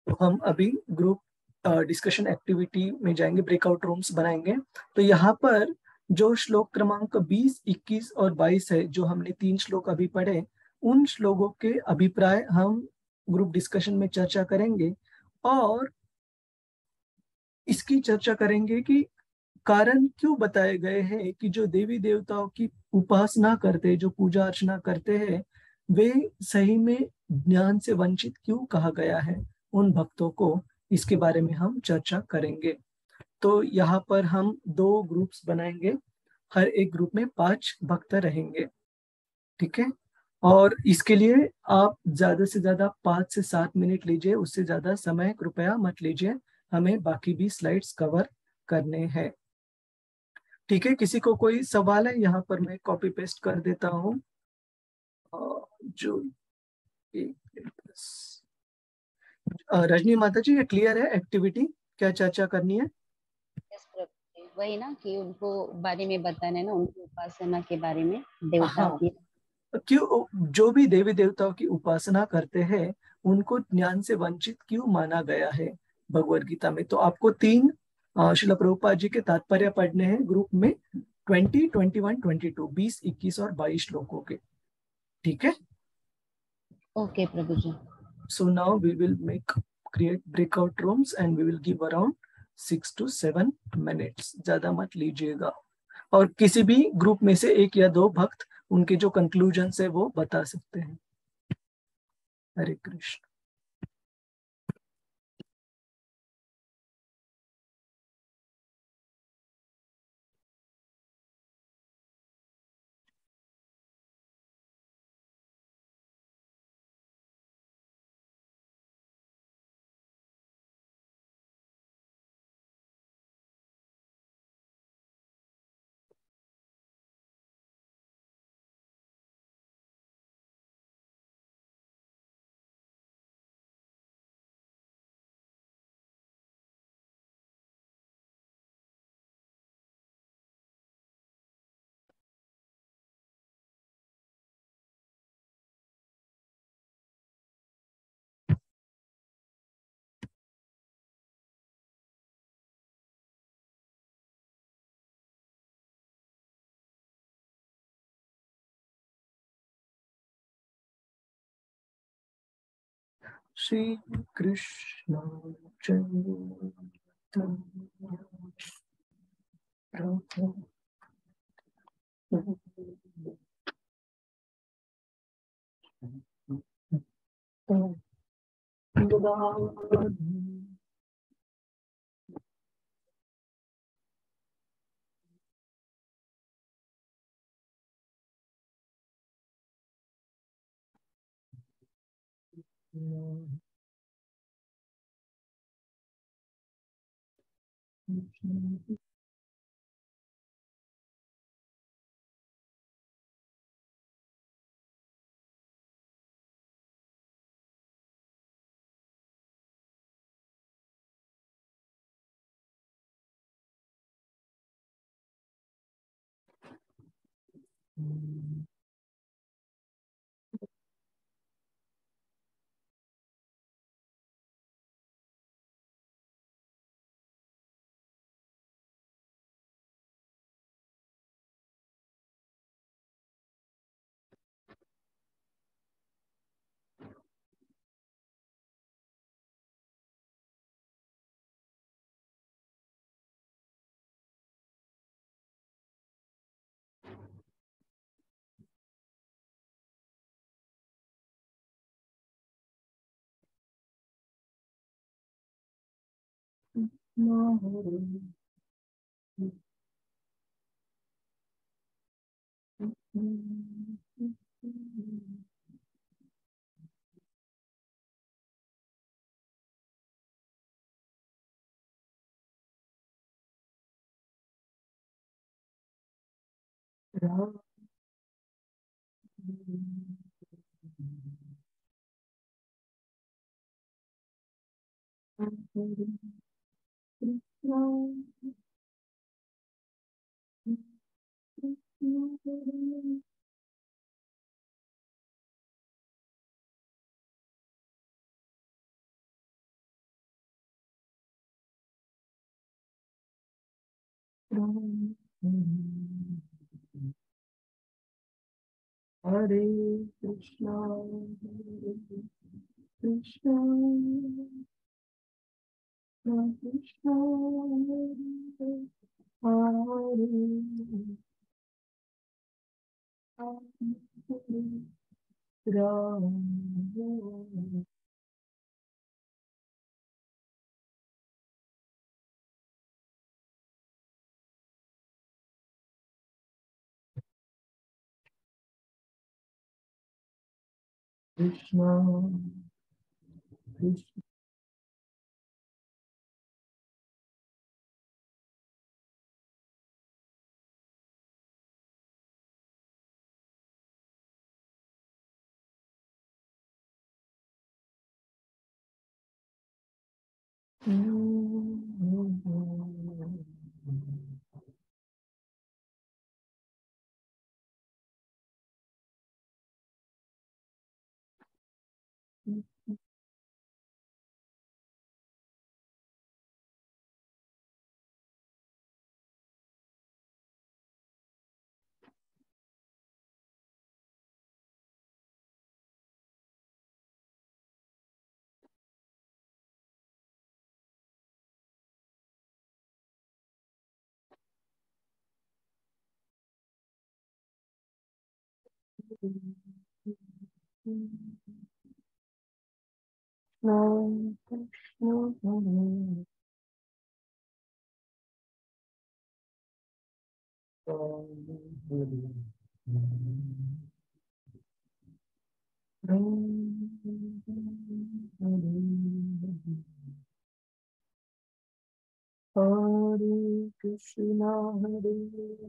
तो हम अभी ग्रुप डिस्कशन एक्टिविटी में जाएंगे, ब्रेकआउट रूम्स बनाएंगे। तो यहाँ पर जो श्लोक क्रमांक 20, 21 और 22 है, जो हमने 3 श्लोक अभी पढ़े, उन श्लोकों के अभिप्राय हम ग्रुप डिस्कशन में चर्चा करेंगे और इसकी चर्चा करेंगे कि कारण क्यों बताए गए हैं कि जो देवी देवताओं की उपासना करते, जो पूजा अर्चना करते हैं, वे सही में ज्ञान से वंचित क्यों कहा गया है उन भक्तों को, इसके बारे में हम चर्चा करेंगे। तो यहाँ पर हम 2 ग्रुप्स बनाएंगे, हर एक ग्रुप में 5 भक्त रहेंगे, ठीक है। और इसके लिए आप ज्यादा से ज्यादा 5 से 7 मिनट लीजिए, उससे ज्यादा समय कृपया मत लीजिए, हमें बाकी भी स्लाइड्स कवर करने हैं। ठीक है, किसी को कोई सवाल है? यहाँ पर मैं कॉपी पेस्ट कर देता हूँ। जो रजनी माता जी, ये क्लियर है एक्टिविटी, क्या चर्चा करनी है? यस प्रभु जी, वही ना कि उनको बारे में बताना है ना, उनकी उपासना के बारे में, देवता हाँ, की। क्यों जो भी देवी देवताओं की उपासना करते हैं उनको ज्ञान से वंचित क्यों माना गया है भगवत गीता में? तो आपको 3 श्रील प्रभुपाद जी के तात्पर्य पढ़ने हैं ग्रुप में, 20, 21, 22, 20, 21 और 22 श्लोकों के। ठीक है, okay Prabhu ji. so now we will create breakout rooms and we will give around 6 to 7 minutes, ज्यादा मत लीजिएगा। और किसी भी ग्रुप में से 1 या 2 भक्त उनके जो कंक्लूजन है वो बता सकते हैं। हरे कृष्ण। श्री कृष्ण चैतन्य प्रभु हरे कृष्णा कृष्णा कृष्णा हरे Ram. Krishna Krishna Hare Krishna, Hare Krishna, Hare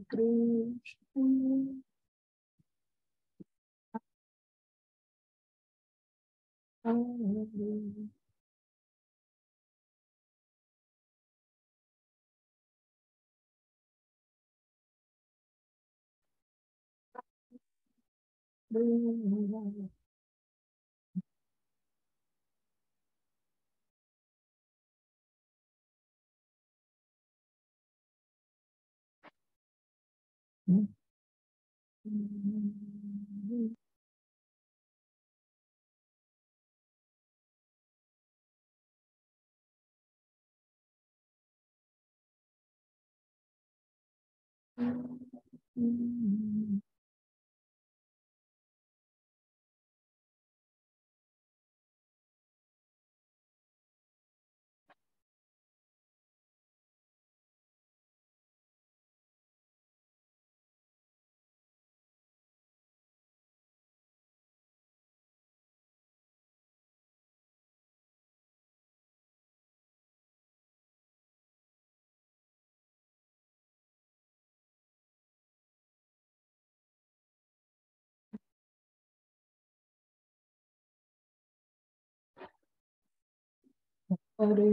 Krishna. Hare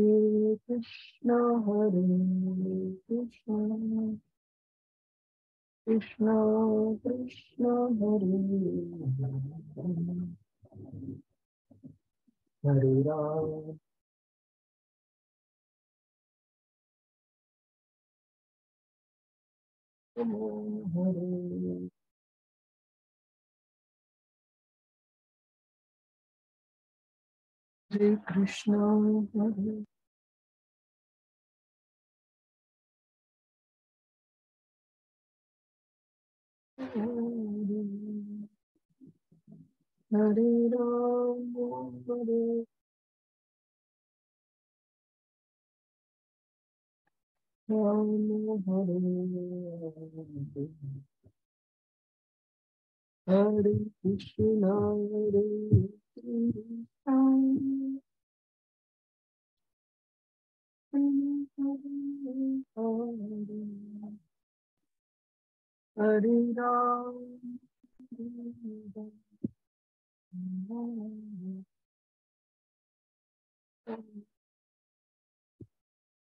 Krishna, Hare Krishna, Krishna Krishna, Hare Hare, Hare Ram, Hare Hare Krishna, Hare Hare Ram, Hare Ram, Hare Krishna, Hare Krishna, Hare Ram,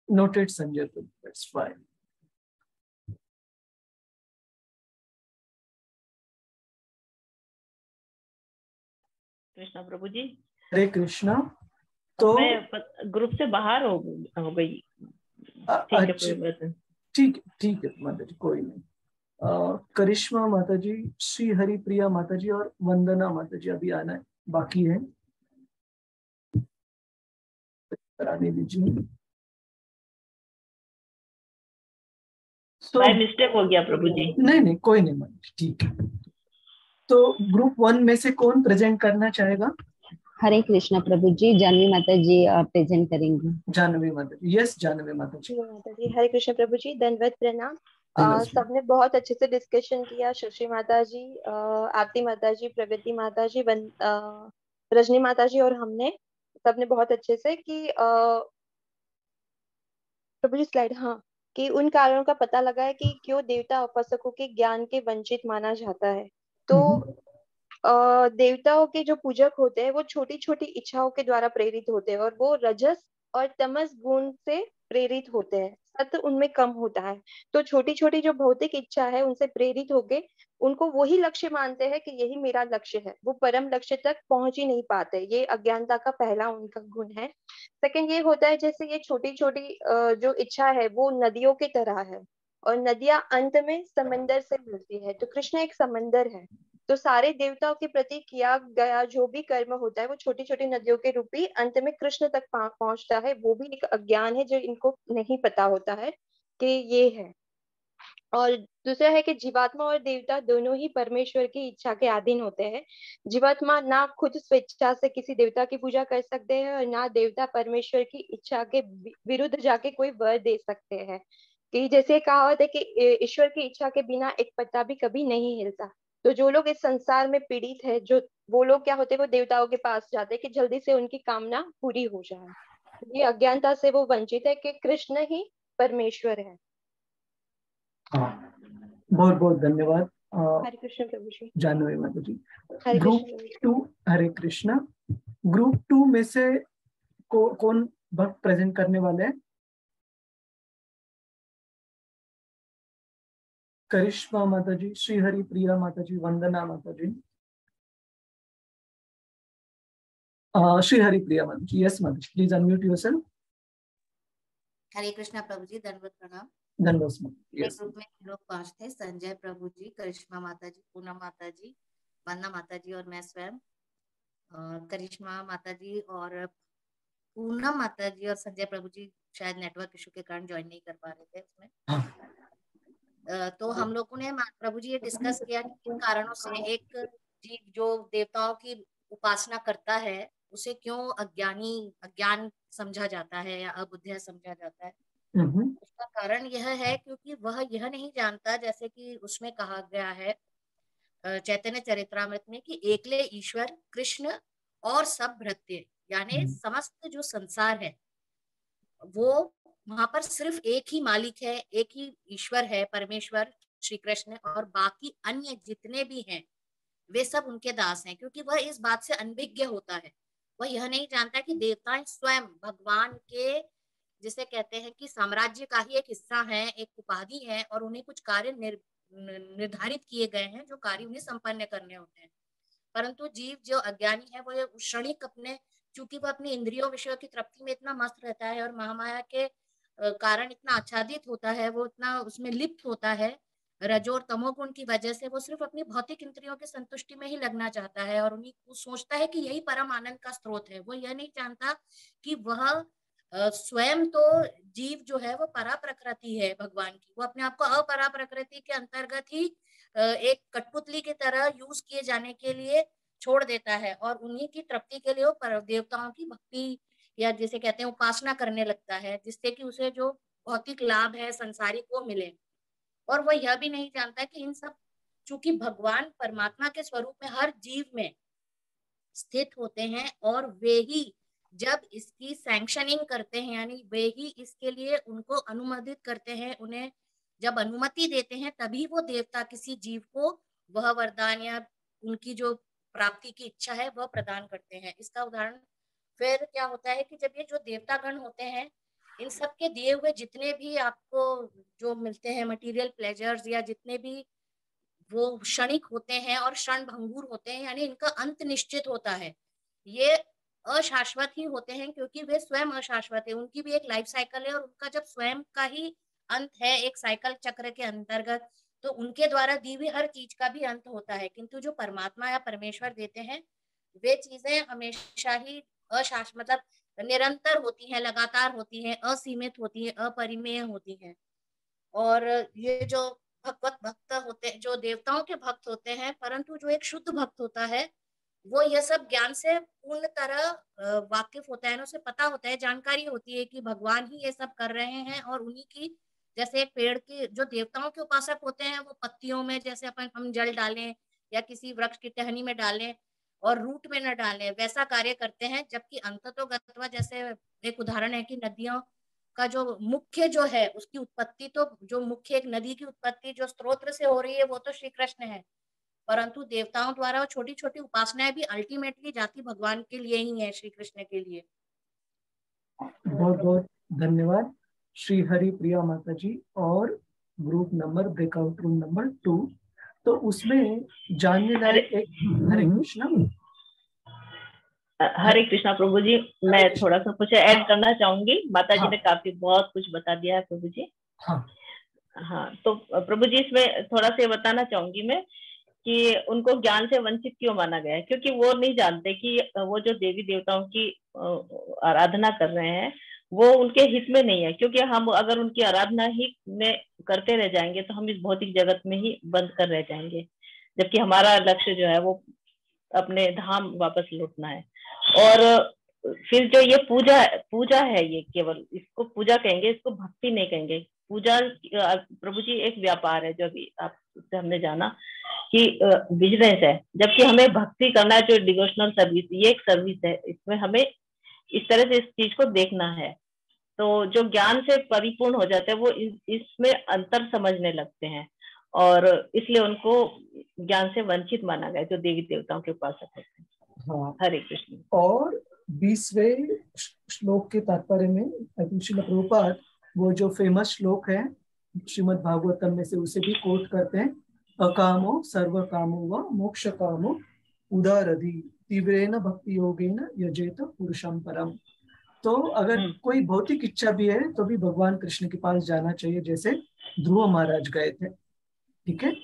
Noted, Sanjay. That's fine. Krishna प्रभु जी, हरे कृष्णा। तो मैं group से बाहर हो गई। अच्छा, ठीक है माता जी, कोई नहीं। करिश्मा माता जी, श्री हरि प्रिया माता जी और वंदना माता जी अभी आना है, बाकी है, कराने दीजिए। बाय मिस्टेक हो गया प्रभु जी। नहीं कोई नहीं माता जी, ठीक है। तो ग्रुप 1 में से कौन प्रेजेंट करना चाहेगा? हरे कृष्णा प्रभु जी, जानवी माता जी प्रेजेंट करेंगी। जानवी माता जी, यस जानवी माता जी। माता जी, हरे कृष्ण प्रभु जी, दंडवत प्रणाम। नमस्ते। सबने बहुत अच्छे से डिस्कशन किया। शशि माता जी, आरती माता जी, प्रगति माता जी, रजनी माता जी और हमने सबने बहुत अच्छे से कि प्रभु जी स्लाइड, हाँ, कि उन कारणों का पता लगा है कि क्यों देवता उपासकों के ज्ञान के वंचित माना जाता है। तो देवताओं के जो पूजक होते हैं वो छोटी छोटी इच्छाओं के द्वारा प्रेरित होते हैं और वो रजस और तमस गुण से प्रेरित होते हैं। सत्य उनमें कम होता है। तो छोटी छोटी जो भौतिक इच्छा है उनसे प्रेरित होके उनको वही लक्ष्य मानते हैं कि यही मेरा लक्ष्य है। वो परम लक्ष्य तक पहुंच ही नहीं पाते। ये अज्ञानता का पहला उनका गुण है। सेकंड ये होता है जैसे ये छोटी छोटी जो इच्छा है वो नदियों की तरह है और नदियां अंत में समंदर से मिलती है। तो कृष्ण एक समंदर है। तो सारे देवताओं के प्रति किया गया जो भी कर्म होता है वो छोटी छोटी नदियों के रूप ही अंत में कृष्ण तक पहुंचता है। वो भी एक अज्ञान है जो इनको नहीं पता होता है कि ये है। और दूसरा है कि जीवात्मा और देवता दोनों ही परमेश्वर की इच्छा के अधीन होते हैं। जीवात्मा ना खुद स्वेच्छा से किसी देवता की पूजा कर सकते हैं और ना देवता परमेश्वर की इच्छा के विरुद्ध जाके कोई वर दे सकते हैं। कि जैसे कहावत है कि ईश्वर की इच्छा के बिना एक पत्ता भी कभी नहीं हिलता। तो जो लोग इस संसार में पीड़ित है, जो वो लोग क्या होते हैं, वो देवताओं के पास जाते हैं कि जल्दी से उनकी कामना पूरी हो जाए। ये अज्ञानता से वो वंचित है कि कृष्ण ही परमेश्वर है। हाँ, बहुत बहुत धन्यवाद हरे कृष्ण प्रभु जी। जानवी माता जी। हरे ग्रुप कृष्ण प्रभु जी। 2, हरे कृष्णा। ग्रुप 2 में से कौन भक्त प्रेजेंट करने वाले हैं? करिश्मा माता जी, श्री हरि प्रिया माता जी, वंदना माता जी, श्री हरि प्रिया माता जी। यस माता जी, प्लीज अनम्यूट योरसेल्फ। हरे कृष्णा प्रभु जी, दंडवत प्रणाम। धन्यवाद। मेरे यस। ग्रुप में लोग 5 थे, संजय प्रभु जी, करिश्मा माता जी, पूनम माता जी, वंदना माता जी और मैं स्वयं। करिश्मा माता जी और पूनम माता जी और संजय प्रभु जी शायद नेटवर्क इशू के कारण ज्वाइन नहीं कर पा रहे थे उसमें। तो हम लोगों ने प्रभु जी ये डिस्कस किया कि किन कारणों से एक जीव जो देवताओं की उपासना करता है उसे क्यों अज्ञान समझा जाता है या अबुद्धि समझा जाता है। उसका कारण यह है क्योंकि वह यह नहीं जानता, जैसे कि उसमें कहा गया है चैतन्य चरित्रामृत में कि एकले ईश्वर कृष्ण और सब भृत्य, यानी समस्त जो संसार है वो वहां पर सिर्फ एक ही मालिक है, एक ही ईश्वर है, परमेश्वर श्री कृष्ण, और बाकी अन्य जितने भी हैं वे सब उनके दास हैं। क्योंकि वह इस बात से अनभिज्ञ होता है, वह यह नहीं जानता कि देवताएं स्वयं भगवान के, जिसे कहते हैं कि साम्राज्य का ही एक हिस्सा है, एक उपाधि है, और उन्हें कुछ कार्य निर्धारित किए गए हैं जो कार्य उन्हें संपन्न करने होते हैं। परंतु जीव जो अज्ञानी है वो क्षणिक अपने, चूंकि वह अपनी इंद्रियों विषयों की तृप्ति में इतना मस्त रहता है और महामाया के कारण इतना आच्छादित होता है, वो इतना उसमें लिप्त होता है रजो और तमोगुण की वजह से, वो सिर्फ अपनी भौतिक इंद्रियों की संतुष्टि में ही लगना चाहता है और उन्हीं वो सोचता है कि यही परम आनंद का स्रोत है। वो यह नहीं जानता कि वह स्वयं तो जीव जो है वो परा प्रकृति है भगवान की। वो अपने आप को अपरा प्रकृति के अंतर्गत ही एक कठपुतली की तरह यूज किए जाने के लिए छोड़ देता है और उन्हीं की तृप्ति के लिए वो देवताओं की भक्ति या जिसे कहते हैं उपासना करने लगता है, जिससे कि उसे जो भौतिक लाभ है संसारिक वो मिले। और वह यह भी नहीं जानता कि इन सब, चूंकि भगवान परमात्मा के स्वरूप में हर जीव में स्थित होते हैं और वे ही जब इसकी सैंक्शनिंग करते हैं, यानी वे ही इसके लिए उनको अनुमोदित करते हैं, उन्हें जब अनुमति देते हैं तभी वो देवता किसी जीव को वह वरदान या उनकी जो प्राप्ति की इच्छा है वह प्रदान करते हैं। इसका उदाहरण फिर क्या होता है कि जब ये जो देवतागण होते हैं इन सब के दिए हुए जितने भी आपको जो मिलते हैं मटेरियल प्लेजर्स या जितने भी वो क्षणिक होते हैं और क्षण भंगुर होते हैं, यानी इनका अंत निश्चित होता है। ये अशाश्वत ही होते हैं क्योंकि वे स्वयं अशाश्वत है, उनकी भी एक लाइफ साइकिल है और उनका जब स्वयं का ही अंत है एक साइकिल चक्र के अंतर्गत, तो उनके द्वारा दी हुई हर चीज का भी अंत होता है। किंतु जो परमात्मा या परमेश्वर देते हैं वे चीजें हमेशा ही अशाश्वत मतलब निरंतर होती हैं, लगातार होती हैं, असीमित होती हैं, अपरिमेय होती हैं। और ये जो भगवत भक्त होते हैं, जो देवताओं के भक्त होते हैं, परंतु जो एक शुद्ध भक्त होता है वो यह सब ज्ञान से पूर्ण तरह वाकिफ होता है, उसे पता होता है, जानकारी होती है कि भगवान ही ये सब कर रहे हैं और उन्हीं की जैसे एक पेड़ की जो देवताओं के उपासक होते हैं वो पत्तियों में जैसे अपन हम जल डालें या किसी वृक्ष की टहनी में डालें और रूट में न डालें, वैसा कार्य करते हैं। जबकि अंततोगत्वा जैसे एक उदाहरण है कि नदियों का जो मुख्य जो है उसकी उत्पत्ति, तो जो मुख्य एक नदी की उत्पत्ति जो स्त्रोत्र से हो रही है वो तो श्री कृष्ण है, परंतु देवताओं द्वारा वो छोटी छोटी उपासनाएं भी अल्टीमेटली जाती भगवान के लिए ही है, श्री कृष्ण के लिए। बहुत बहुत धन्यवाद श्री हरि प्रिया माता जी। और group number breakout room number 2, तो उसमें जानने लायक एक हरे कृष्णा। हरे कृष्णा प्रभु जी, मैं थोड़ा सा कुछ ऐड करना चाहूंगी। माता जी ने काफी बहुत कुछ बता दिया है प्रभु जी। हाँ, तो प्रभु जी इसमें थोड़ा सा बताना चाहूंगी मैं कि उनको ज्ञान से वंचित क्यों माना गया है, क्योंकि वो नहीं जानते कि वो जो देवी देवताओं की आराधना कर रहे हैं वो उनके हित में नहीं है। क्योंकि हम अगर उनकी आराधना ही में करते रह जाएंगे तो हम इस भौतिक जगत में ही बंद कर रह जाएंगे, जबकि हमारा लक्ष्य जो है वो अपने धाम वापस लौटना है। और फिर जो ये पूजा है, ये केवल इसको पूजा कहेंगे, इसको भक्ति नहीं कहेंगे। पूजा प्रभु जी एक व्यापार है, जो अभी आपसे हमने जाना कि बिजनेस है, जबकि हमें भक्ति करना है जो डिवोशनल सर्विस, ये एक सर्विस है। इसमें हमें इस तरह से इस चीज को देखना है। तो जो ज्ञान से परिपूर्ण हो जाते हैं वो इसमें अंतर समझने लगते हैं, और इसलिए उनको ज्ञान से वंचित माना गया जो देवी देवताओं के उपासक होते हैं। हाँ, हरे कृष्ण। और 20वें श्लोक के तात्पर्य में श्रील प्रभुपाद वो जो फेमस श्लोक है श्रीमद् भागवतम में से उसे भी कोट करते हैं, अकामो सर्व कामो व मोक्ष कामो उदारधि तीव्रेन भक्ति योगेन यजेत पुरुषम परम। तो अगर कोई भौतिक इच्छा भी है तो भी भगवान कृष्ण के पास जाना चाहिए, जैसे ध्रुव महाराज गए थे। ठीक है।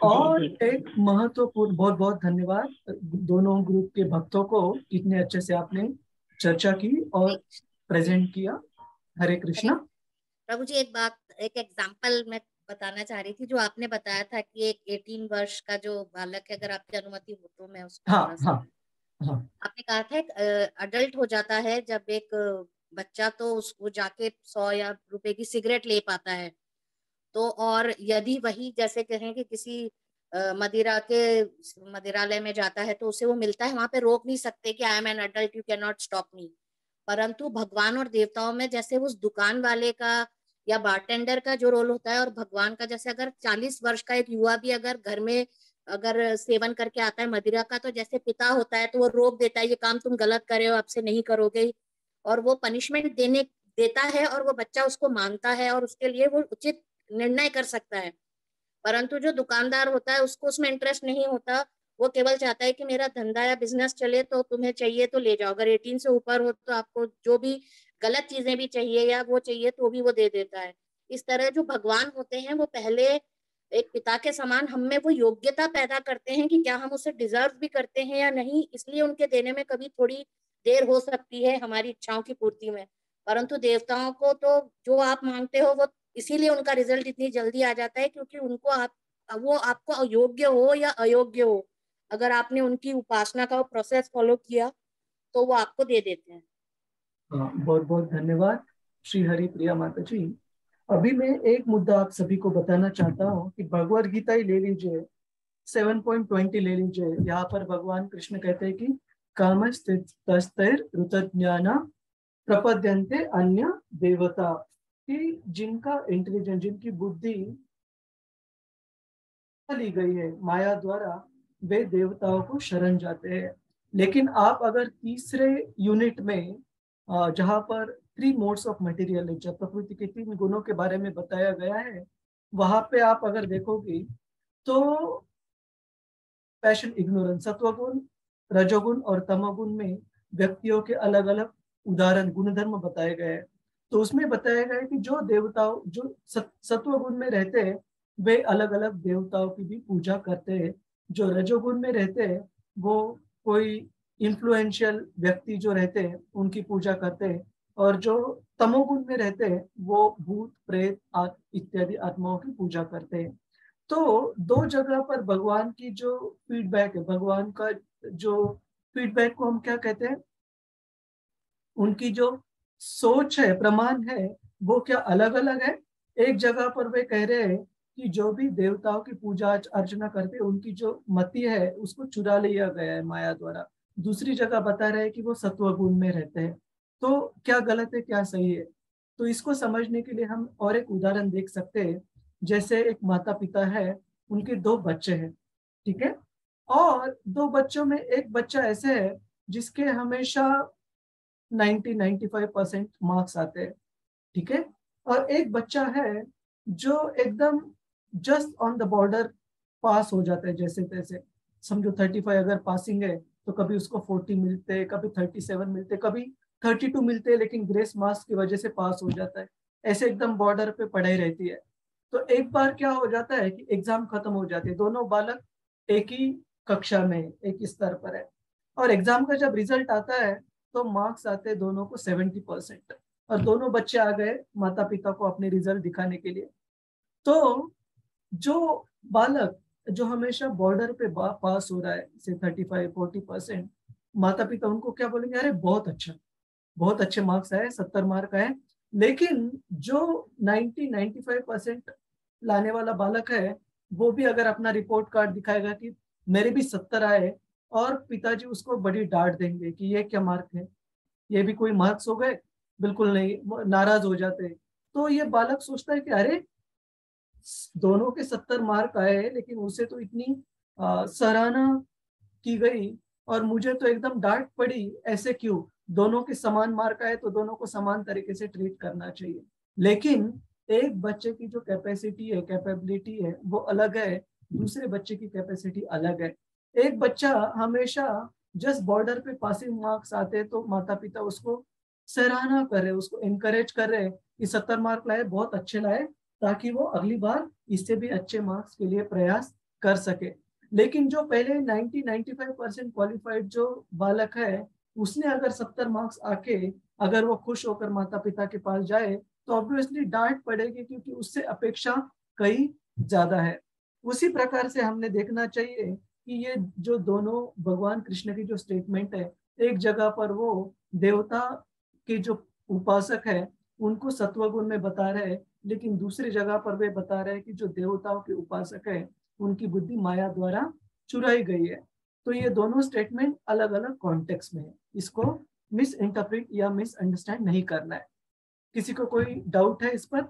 और एक महत्वपूर्ण, बहुत बहुत धन्यवाद दोनों ग्रुप के भक्तों को, इतने अच्छे से आपने चर्चा की और प्रेजेंट किया। हरे कृष्णा। प्रभु जी, एक बात, एक एग्जांपल मैं बताना चाह रही थी। जो आपने बताया था कि एक 18 वर्ष का जो बालक है, अगर आपकी अनुमति हो तो मैं उसको आपने कहा था एक अडल्ट हो जाता है जब एक बच्चा तो उसको जाके 100 या रुपए की सिगरेट ले पाता है। तो और यदि वही जैसे कहें कि किसी मदिरालय में जाता है तो उसे वो मिलता है, वहां पे रोक नहीं सकते कि I am an adult, you can not stop me. परंतु भगवान और देवताओं में जैसे उस दुकान वाले का या बारटेंडर का जो रोल होता है, और भगवान का, जैसे अगर 40 वर्ष का एक युवा भी अगर घर में अगर सेवन करके आता है मदिरा का, तो जैसे पिता होता है तो वो रोक देता है, ये काम तुम गलत कर रहे हो, आपसे नहीं करोगे, और वो पनिशमेंट देता है, और वो बच्चा उसको मानता है और उसके लिए वो उचित निर्णय कर सकता है। परंतु जो दुकानदार होता है उसको उसमें इंटरेस्ट नहीं होता, वो केवल चाहता है कि मेरा धंधा या बिजनेस चले, तो तुम्हें चाहिए तो ले जाओ, अगर 18 से ऊपर हो तो आपको जो भी गलत चीजें भी चाहिए या वो चाहिए तो भी वो दे देता है। इस तरह जो भगवान होते हैं वो पहले एक पिता के समान हम में वो योग्यता पैदा करते हैं कि क्या हम उसे डिजर्व भी करते हैं या नहीं, इसलिए उनके देने में कभी थोड़ी देर हो सकती है हमारी इच्छाओं की पूर्ति में। परंतु देवताओं को तो जो आप मांगते हो वो, इसीलिए उनका रिजल्ट इतनी जल्दी आ जाता है, क्योंकि उनको वो आपको अयोग्य हो या अयोग्य हो, अगर आपने उनकी उपासना का प्रोसेस फॉलो किया तो वो आपको दे देते हैं। बहुत बहुत धन्यवाद श्री हरि प्रिया माता जी। अभी मैं एक मुद्दा आप सभी को बताना चाहता हूँ कि भगवद गीता ही ले लीजिए, 7.20 ले लीजिए। यहाँ पर भगवान कृष्ण कहते हैं कि कामस्तैर् प्रपद्यन्ते अन्य देवता, कि जिनका इंटेलिजेंस, जिनकी बुद्धि ली गई है माया द्वारा, वे देवताओं को शरण जाते हैं। लेकिन आप अगर तीसरे यूनिट में जहाँ पर 3 मोड्स ऑफ मटेरियल नेचर, प्रकृति के 3 गुणों के बारे में बताया गया है, वहां पे आप अगर देखोगे तो पैशन, इग्नोरेंस, सत्वगुण, रजोगुण और तमोगुण में व्यक्तियों के अलग अलग उदाहरण गुणधर्म बताए गए हैं। तो उसमें बताया गया है कि जो देवताओं जो सत्वगुण में रहते हैं वे अलग अलग देवताओं की भी पूजा करते हैं। जो रजोगुण में रहते हैं वो कोई इन्फ्लुएंशियल व्यक्ति जो रहते हैं उनकी पूजा करते हैं, और जो तमोगुण में रहते हैं वो भूत प्रेत इत्यादि आत्माओं की पूजा करते हैं। तो 2 जगह पर भगवान की जो फीडबैक है, भगवान का जो फीडबैक को हम क्या कहते हैं, उनकी जो सोच है, प्रमाण है, वो क्या अलग अलग है। एक जगह पर वे कह रहे हैं कि जो भी देवताओं की पूजा अर्चना करते हैं उनकी जो मति है उसको चुरा लिया गया है माया द्वारा। दूसरी जगह बता रहे हैं कि वो सत्व गुण में रहते हैं। तो क्या गलत है क्या सही है, तो इसको समझने के लिए हम और एक उदाहरण देख सकते हैं। जैसे एक माता पिता है, उनके 2 बच्चे हैं, ठीक है, और 2 बच्चों में एक बच्चा ऐसे है जिसके हमेशा 90-95% मार्क्स आते हैं, ठीक है, और एक बच्चा है जो एकदम जस्ट ऑन द बॉर्डर पास हो जाता है जैसे तैसे। समझो 35 अगर पासिंग है तो कभी उसको 40 मिलते हैं, कभी 37 मिलते, कभी 32 मिलते हैं, लेकिन ग्रेस मार्क्स की वजह से पास हो जाता है। ऐसे एकदम बॉर्डर पे पढ़ाई रहती है। तो एक बार क्या हो जाता है कि एग्जाम खत्म हो जाती है, दोनों बालक एक ही कक्षा में एक ही स्तर पर है, और एग्जाम का जब रिजल्ट आता है तो मार्क्स आते हैं दोनों को 70%, और दोनों बच्चे आ गए माता पिता को अपने रिजल्ट दिखाने के लिए। तो जो बालक जो हमेशा बॉर्डर पे पास हो रहा है से 35-40%, माता पिता उनको क्या बोलेंगे, अरे बहुत अच्छा, बहुत अच्छे मार्क्स आए, 70 मार्क आए। लेकिन जो 90-95% लाने वाला बालक है वो भी अगर अपना रिपोर्ट कार्ड दिखाएगा कि मेरे भी 70 आए, और पिताजी उसको बड़ी डांट देंगे कि ये क्या मार्क है, ये भी कोई मार्क्स हो गए, बिल्कुल नहीं, वो नाराज हो जाते हैं। तो ये बालक सोचता है कि अरे दोनों के 70 मार्क आए लेकिन उसे तो इतनी सराहना की गई और मुझे तो एकदम डांट पड़ी, ऐसे क्यों, दोनों के समान मार्क आए तो दोनों को समान तरीके से ट्रीट करना चाहिए। लेकिन एक बच्चे की जो कैपेसिटी है, कैपेबिलिटी है, वो अलग है, दूसरे बच्चे की कैपेसिटी अलग है। एक बच्चा हमेशा जस्ट बॉर्डर पे पासिंग मार्क्स आते तो माता पिता उसको सराहना कर रहे, उसको एनकरेज कर रहे कि 70 मार्क लाए, बहुत अच्छे लाए, ताकि वो अगली बार इससे भी अच्छे मार्क्स के लिए प्रयास कर सके। लेकिन जो पहले 90-95% क्वालिफाइड जो बालक है, उसने अगर 70 मार्क्स आके अगर वो खुश होकर माता पिता के पास जाए तो ऑब्वियसली डांट पड़ेगी, क्योंकि उससे अपेक्षा कई ज्यादा है। उसी प्रकार से हमने देखना चाहिए कि ये जो दोनों भगवान कृष्ण की जो स्टेटमेंट है, एक जगह पर वो देवता के जो उपासक है उनको सत्वगुण में बता रहे हैं, लेकिन दूसरी जगह पर वे बता रहे हैं कि जो देवताओं के उपासक है उनकी बुद्धि माया द्वारा चुराई गई है। तो ये दोनों स्टेटमेंट अलग अलग कॉन्टेक्स्ट में है, इसको मिस इंटरप्रेट या मिस अंडरस्टैंड नहीं करना है। किसी को कोई डाउट है इस पर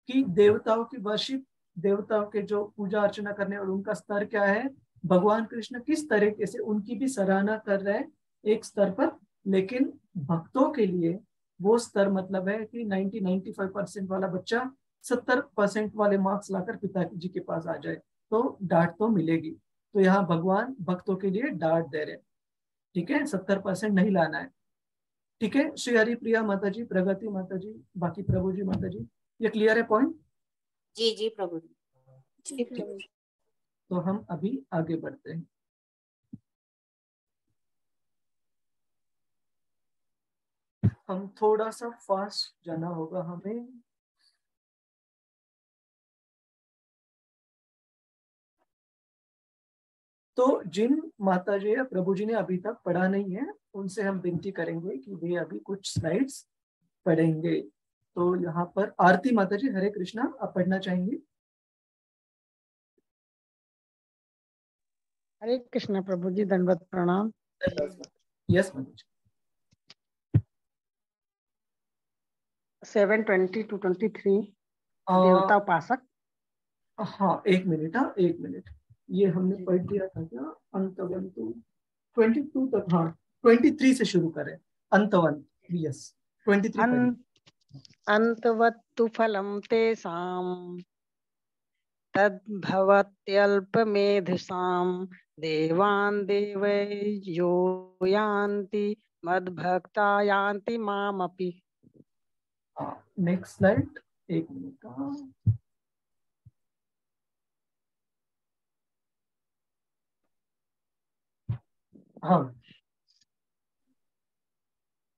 कि देवताओं की वर्शिप, देवताओं के जो पूजा अर्चना करने और उनका स्तर क्या है, भगवान कृष्ण किस तरीके से उनकी भी सराहना कर रहे हैं एक स्तर पर, लेकिन भक्तों के लिए वो स्तर मतलब है कि 90-95% वाला बच्चा 70% वाले मार्क्स लाकर पिताजी के पास आ जाए तो डांट तो मिलेगी। तो यहाँ भगवान भक्तों के लिए डांट दे रहे हैं, ठीक है, 70% नहीं लाना है, ठीक है। श्री हरिप्रिया माता जी, प्रगति माता जी, बाकी प्रभु जी माता जी, ये क्लियर है पॉइंट? जी जी प्रभु जी। तो हम अभी आगे बढ़ते हैं। हम थोड़ा सा फास्ट जाना होगा हमें। तो जिन माता जी या प्रभु जी ने अभी तक पढ़ा नहीं है उनसे हम विनती करेंगे कि वे अभी कुछ स्लाइड्स पढ़ेंगे। तो यहाँ पर आरती माता जी, हरे कृष्णा, आप पढ़ना चाहेंगे? हरे कृष्णा प्रभु जी, दंडवत प्रणाम। यस माता जी। 7:20-23 देवता उपासक। हाँ, एक मिनट, हाँ एक मिनट, ये हमने पढ़ दिया था क्या? अंतवंतु 22 तक, हाँ 23 से शुरू करें, अंतवंत, यस 23। अंतवत्तु फलम तेषां तद्भवत्यल्पमेधसां देवान् देवयो यान्ति मद्भक्ता यान्ति मामपि। नेक्स्ट स्लाइड, एक मिनट का। हाँ,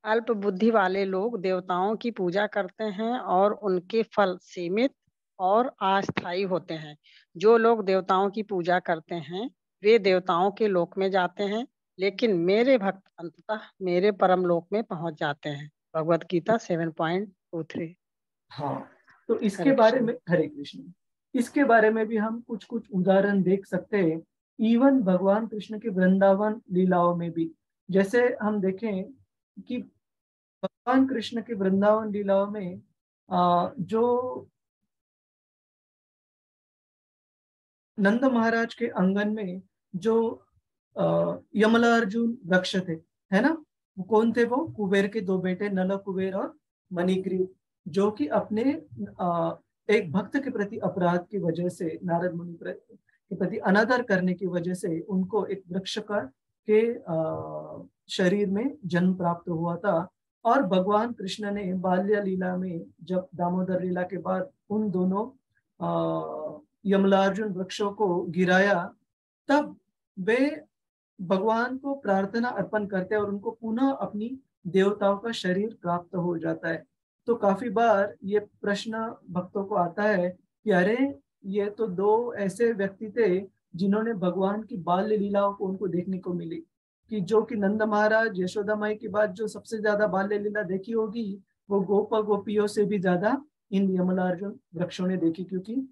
अल्प बुद्धि वाले लोग देवताओं की पूजा करते हैं और उनके फल सीमित और अस्थायी होते हैं। जो लोग देवताओं की पूजा करते हैं वे देवताओं के लोक में जाते हैं, लेकिन मेरे भक्त अंततः मेरे परम लोक में पहुंच जाते हैं। भगवत गीता 7.23। हाँ, तो इसके बारे में, हरे कृष्ण, इसके बारे में भी हम कुछ कुछ उदाहरण देख सकते हैं इवन भगवान कृष्ण के वृंदावन लीलाओं में भी। जैसे हम देखें कि भगवान कृष्ण के वृंदावन लीलाओं में जो नंद महाराज के आंगन में जो यमलार्जुन वृक्ष थे, है ना, वो कौन थे? वो कुबेर के दो बेटे नल कुबेर और मणिग्रीव, जो कि अपने एक भक्त के प्रति अपराध की वजह से, नारद मुनि के प्रति अनादर करने की वजह से उनको एक वृक्ष के शरीर में जन्म प्राप्त हुआ था। और भगवान कृष्ण ने बाल्य लीला में, जब दामोदर लीला के बाद उन दोनों यमलार्जुन वृक्षों को गिराया, तब वे भगवान को प्रार्थना अर्पण करते हैं और उनको पुनः अपनी देवताओं का शरीर प्राप्त हो जाता है। तो काफी बार ये प्रश्न भक्तों को आता है कि अरे ये तो दो ऐसे व्यक्ति थे जिन्होंने भगवान की बाल्य लीलाओं को उनको देखने को मिली, कि जो कि नंद महाराज यशोदा माई के बाद जो सबसे ज्यादा बाल्य लीला देखी होगी वो गोपा गोपियों से भी ज्यादा इन यमलार्जुन वृक्षों ने देखी, क्योंकि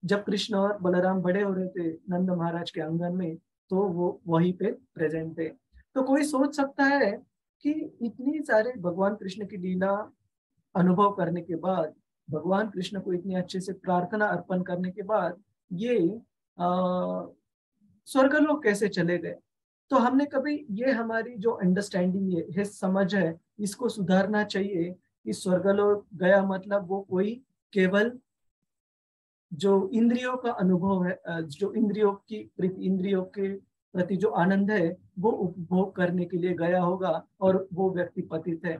जब कृष्ण और बलराम बड़े हो रहे थे नंद महाराज के आंगन में तो वो वहीं पे प्रेजेंट थे। तो कोई सोच सकता है कि इतनी सारे भगवान कृष्ण की लीला अनुभव करने के बाद, भगवान कृष्ण को इतनी अच्छे से प्रार्थना अर्पण करने के बाद ये स्वर्गलोक कैसे चले गए? तो हमने कभी ये हमारी जो अंडरस्टैंडिंग है समझ है, इसको सुधारना चाहिए कि स्वर्गलोक गया मतलब वो कोई केवल जो इंद्रियों का अनुभव है, जो इंद्रियों के प्रति जो आनंद है वो उपभोग करने के लिए गया होगा और वो व्यक्ति पतित है।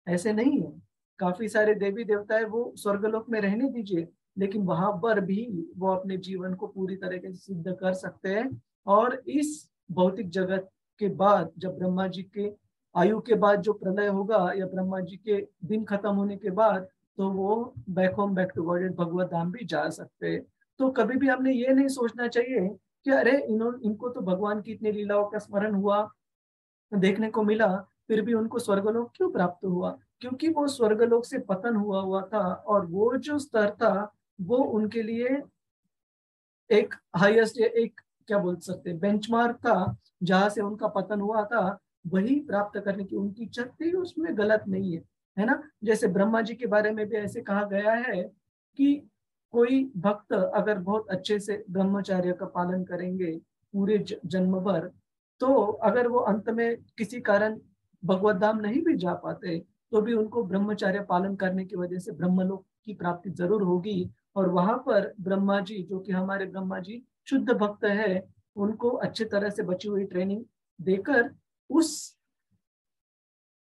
ऐसे नहीं है। काफी सारे देवी देवता है, वो स्वर्गलोक में रहने दीजिए, लेकिन वहां पर भी वो अपने जीवन को पूरी तरीके से सिद्ध कर सकते हैं। और इस भौतिक जगत के बाद, जब ब्रह्मा जी के आयु के बाद जो प्रलय होगा या ब्रह्मा जी के दिन खत्म होने के बाद, तो वो back home, back to God, भगवत धाम भी जा सकते हैं। तो कभी भी हमने ये नहीं सोचना चाहिए कि अरे इनको तो भगवान की इतनी लीलाओं का स्मरण हुआ, देखने को मिला, फिर भी उनको स्वर्गलोक क्यों प्राप्त हुआ? क्योंकि वो स्वर्गलोक से पतन हुआ था और वो जो स्तर था वो उनके लिए एक हाईएस्ट, एक क्या बोल सकते हैं, बेंचमार्क था, जहां से उनका पतन हुआ था वही प्राप्त करने की उनकी इच्छा थी, उसमें गलत नहीं है ना। जैसे ब्रह्मा जी के बारे में भी ऐसे कहा गया है कि कोई भक्त अगर बहुत अच्छे से ब्रह्मचर्य का पालन करेंगे पूरे जन्म भर, तो अगर वो अंत में किसी कारण भगवत धाम नहीं भी जा पाते तो भी उनको ब्रह्मचर्य पालन करने की वजह से ब्रह्मलोक की प्राप्ति जरूर होगी। और वहां पर ब्रह्मा जी, जो कि हमारे ब्रह्मा जी शुद्ध भक्त है, उनको अच्छे तरह से बची हुई ट्रेनिंग देकर उस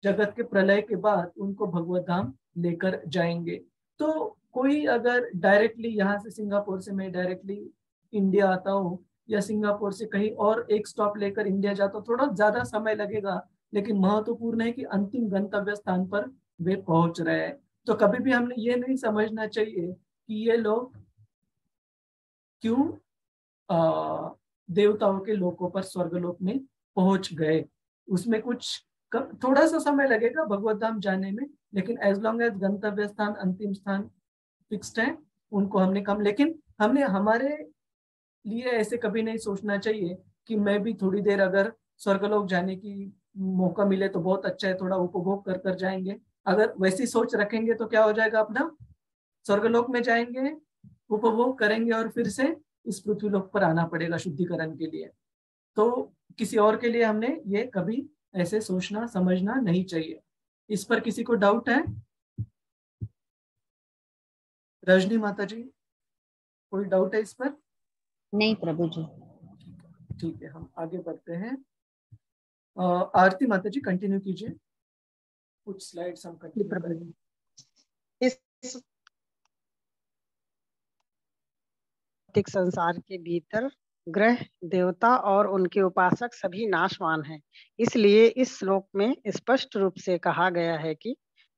जगत के प्रलय के बाद उनको भगवत धाम लेकर जाएंगे। तो कोई अगर डायरेक्टली यहाँ से, सिंगापुर से मैं डायरेक्टली इंडिया आता हूँ या सिंगापुर से कहीं और एक स्टॉप लेकर इंडिया जाता हूँ, थोड़ा ज्यादा समय लगेगा, लेकिन महत्वपूर्ण है कि अंतिम गंतव्य स्थान पर वे पहुंच रहे हैं। तो कभी भी हमने ये नहीं समझना चाहिए कि ये लोग क्यों देवताओं के लोकों पर, स्वर्गलोक में पहुंच गए। उसमें कुछ थोड़ा सा समय लगेगा भगवत धाम जाने में, लेकिन एज लॉन्ग एज गंतव्य स्थान, अंतिम स्थान फिक्स्ड है, उनको हमने कम, लेकिन हमने हमारे लिए ऐसे कभी नहीं सोचना चाहिए कि मैं भी थोड़ी देर अगर स्वर्गलोक जाने की मौका मिले तो बहुत अच्छा है, थोड़ा उपभोग कर कर जाएंगे। अगर वैसी सोच रखेंगे तो क्या हो जाएगा अपना, स्वर्गलोक में जाएंगे, उपभोग करेंगे और फिर से इस पृथ्वीलोक पर आना पड़ेगा शुद्धिकरण के लिए। तो किसी और के लिए हमने ये कभी ऐसे सोचना समझना नहीं चाहिए। इस पर किसी को डाउट है? रजनी माता जी, कोई डाउट है इस पर? नहीं प्रभु जी। ठीक है, हम आगे बढ़ते हैं। आरती माता जी कंटिन्यू कीजिए, कुछ स्लाइड्स हम कंटिन्यू करेंगे। इस संसार के भीतर ग्रह, देवता और उनके उपासक सभी नाशवान हैं। इसलिए इस श्लोक में स्पष्ट रूप से कहा गया है कि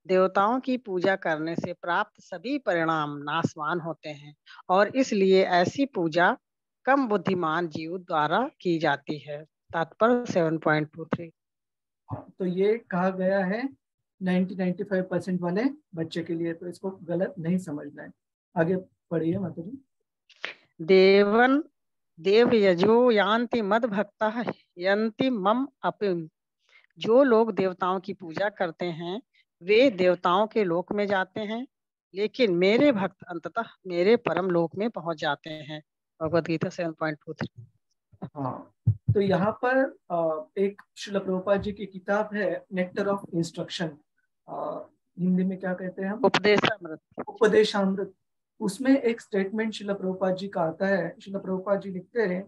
देवताओं की पूजा करने से प्राप्त सभी परिणाम नाशवान होते हैं और इसलिए ऐसी पूजा कम बुद्धिमान जीव द्वारा की जाती है। तात्पर्य 7.23। तो ये कहा गया है 90-95% वाले बच्चे के लिए, तो इसको गलत नहीं समझना है। आगे पढ़िए माता जी। देवन देव यजो यान्ति मद भक्ता यन्ति मम अपिम। जो लोग देवताओं की पूजा करते हैं वे देवताओं के लोक में जाते हैं, लेकिन मेरे भक्त अंततः मेरे परम लोक में पहुंच जाते हैं। भगवद गीता 7.23। हाँ, तो यहाँ पर एक श्रील प्रभुपाद जी की किताब है नेक्टर ऑफ इंस्ट्रक्शन, हिंदी में क्या कहते हैं हम, उपदेशामृत। उसमें एक स्टेटमेंट श्रील प्रभुपाद जी का आता है। श्रील प्रभुपाद जी लिखते हैं,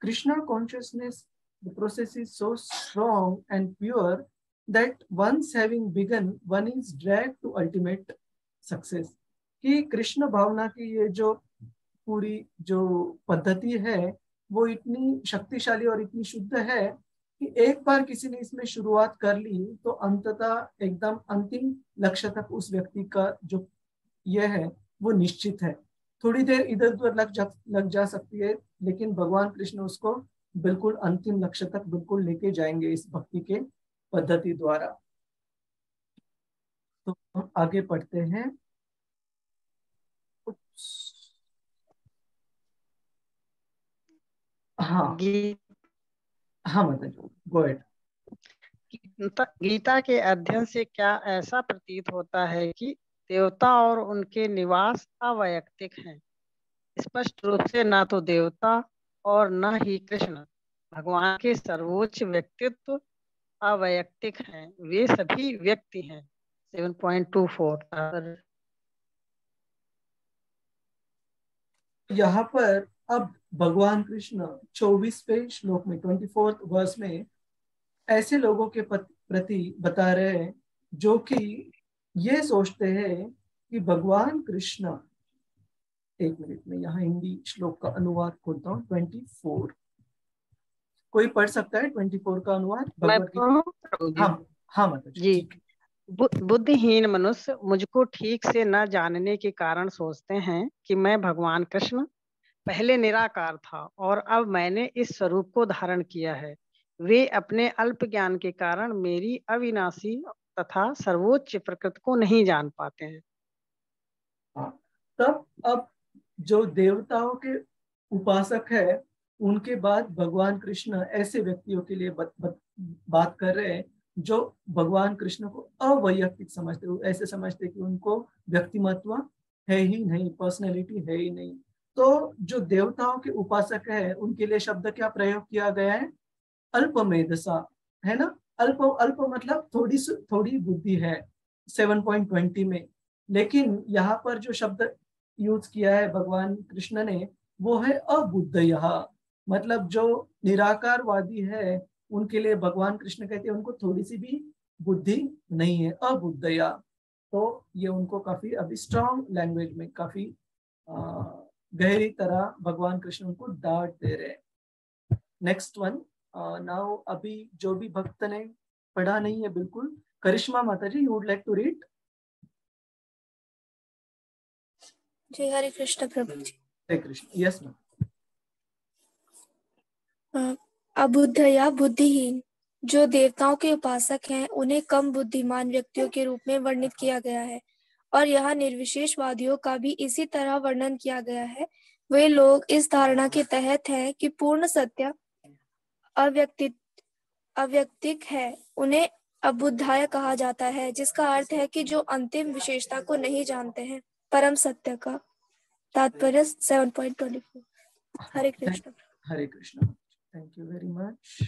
Krishna consciousness the process is so strong and pure that once having begun one is dragged to ultimate success. कि कृष्ण भावना की ये जो पूरी जो पद्धति है वो इतनी शक्तिशाली और इतनी शुद्ध है कि एक बार किसी ने इसमें शुरुआत कर ली तो अंततः एकदम अंतिम लक्ष्य तक उस व्यक्ति का जो ये है वो निश्चित है। थोड़ी देर इधर उधर लग जा सकती है, लेकिन भगवान कृष्ण उसको बिल्कुल अंतिम लक्ष्य तक बिल्कुल लेके जाएंगे इस भक्ति के पद्धति द्वारा। तो हम आगे पढ़ते हैं। हाँ हाँ मतलब गो अहेड। गीता के अध्ययन से क्या ऐसा प्रतीत होता है कि देवता और उनके निवास अवैयक्तिक हैं? स्पष्ट रूप से ना तो देवता और न ही कृष्ण भगवान के सर्वोच्च व्यक्तित्व अवैयक्तिक हैं, वे सभी व्यक्ति हैं। 7.24। यहाँ पर अब भगवान कृष्ण 24वें श्लोक में 24th वर्स में ऐसे लोगों के प्रति बता रहे हैं जो कि ये सोचते हैं कि भगवान कृष्ण, एक मिनट में यहाँ हिंदी श्लोक का अनुवाद खोलता हूँ। 24 कोई पढ़ सकता है 24 का अनुवाद भगवद गीता? हाँ हाँ मतलब जी। बुद्धिहीन मनुष्य मुझको ठीक से न जानने के कारण सोचते हैं कि मैं भगवान कृष्ण पहले निराकार था और अब मैंने इस स्वरूप को धारण किया है। वे अपने अल्प ज्ञान के कारण मेरी अविनाशी तथा सर्वोच्च प्रकृति को नहीं जान पाते हैं। हाँ, तब अब जो देवताओं के उपासक है उनके बाद भगवान कृष्ण ऐसे व्यक्तियों के लिए बात कर रहे हैं जो भगवान कृष्ण को अवैयक्तिक समझते, ऐसे समझते कि उनको व्यक्तिमत्व है ही नहीं, पर्सनैलिटी है ही नहीं। तो जो देवताओं के उपासक है उनके लिए शब्द क्या प्रयोग किया गया है? अल्पमेधसा, है ना। अल्प अल्प मतलब थोड़ी बुद्धि है 7.20 में, लेकिन यहाँ पर जो शब्द यूज किया है भगवान कृष्ण ने वो है अबुद्धयः। मतलब जो निराकारवादी है उनके लिए भगवान कृष्ण कहते हैं उनको थोड़ी सी भी बुद्धि नहीं है, अबुद्धया। तो ये उनको काफी अभी स्ट्रॉन्ग लैंग्वेज में काफी गहरी तरह भगवान कृष्ण उनको डांट दे रहे हैं। नेक्स्ट वन नाउ, अभी जो भी भक्त ने पढ़ा नहीं है बिल्कुल, करिश्मा माता जी, you would like to read? जय हरे कृष्ण प्रभु जी। हरे कृष्ण। Yes ma'am. अबुद्धया बुद्धिहीन जो देवताओं के उपासक हैं उन्हें कम बुद्धिमान व्यक्तियों के रूप में वर्णित किया गया है और यहाँ निर्विशेषवादियों का भी इसी तरह वर्णन किया गया है। वे लोग इस धारणा के तहत हैं कि पूर्ण सत्य अव्यक्तिक है, उन्हें अबुद्धाय कहा जाता है, जिसका अर्थ है कि जो अंतिम विशेषता को नहीं जानते हैं, परम सत्य का। तात्पर्य 7.24। हरे कृष्ण। हरे Krishna. Thank you very much.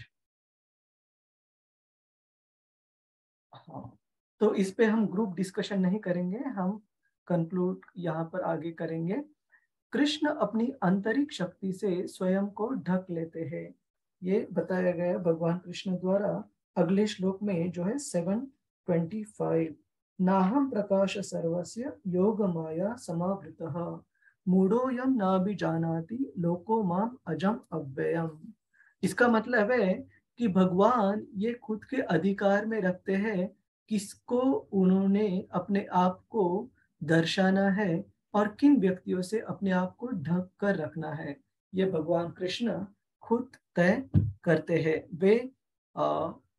हाँ, तो इस पे हम ग्रुप डिस्कशन नहीं करेंगे, हम कंक्लूड यहाँ पर आगे करेंगे। कृष्ण अपनी आंतरिक शक्ति से स्वयं को ढक लेते हैं, ये बताया गया भगवान कृष्ण द्वारा अगले श्लोक में जो है 7.25। नाहम प्रकाश सर्वस्य योग माया समावृतः मूढ़ोयम नाभिजानाति लोको माम अजम अव्ययम। इसका मतलब है कि भगवान ये खुद के अधिकार में रखते हैं किसको उन्होंने अपने आप को दर्शाना है और किन व्यक्तियों से अपने आप को ढक कर रखना है। ये भगवान कृष्ण खुद तय करते हैं। वे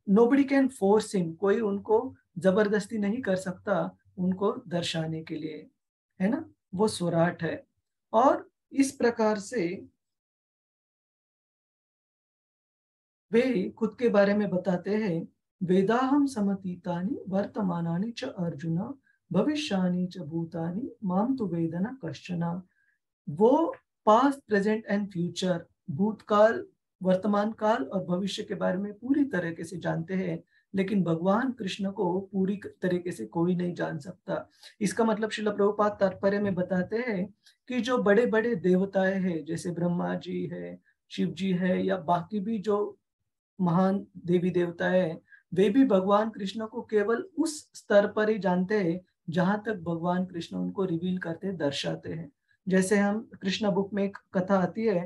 नोबडी कैन फोर्स हिम, कोई उनको जबरदस्ती नहीं कर सकता उनको दर्शाने के लिए, है ना, वो स्वराट है। और इस प्रकार से वे खुद के बारे में बताते हैं, वेदाहम समतीतानि वर्तमानानि च अर्जुन भविष्यानि च भूतानि माम तु वेदना कश्चन। वो पास्ट, प्रेजेंट एंड फ्यूचर, भूतकाल, वर्तमान काल और भविष्य के बारे में पूरी तरीके से जानते हैं, लेकिन भगवान कृष्ण को पूरी तरीके से कोई नहीं जान सकता। इसका मतलब श्रील प्रभुपाद तात्पर्य में बताते हैं कि जो बड़े बड़े देवताएं हैं, जैसे ब्रह्मा जी है, शिव जी है, या बाकी भी जो महान देवी देवता है, वे भी भगवान कृष्ण को केवल उस स्तर पर ही जानते हैं जहां तक भगवान कृष्ण उनको रिवील करते, दर्शाते हैं। जैसे हम कृष्ण बुक में एक कथा आती है,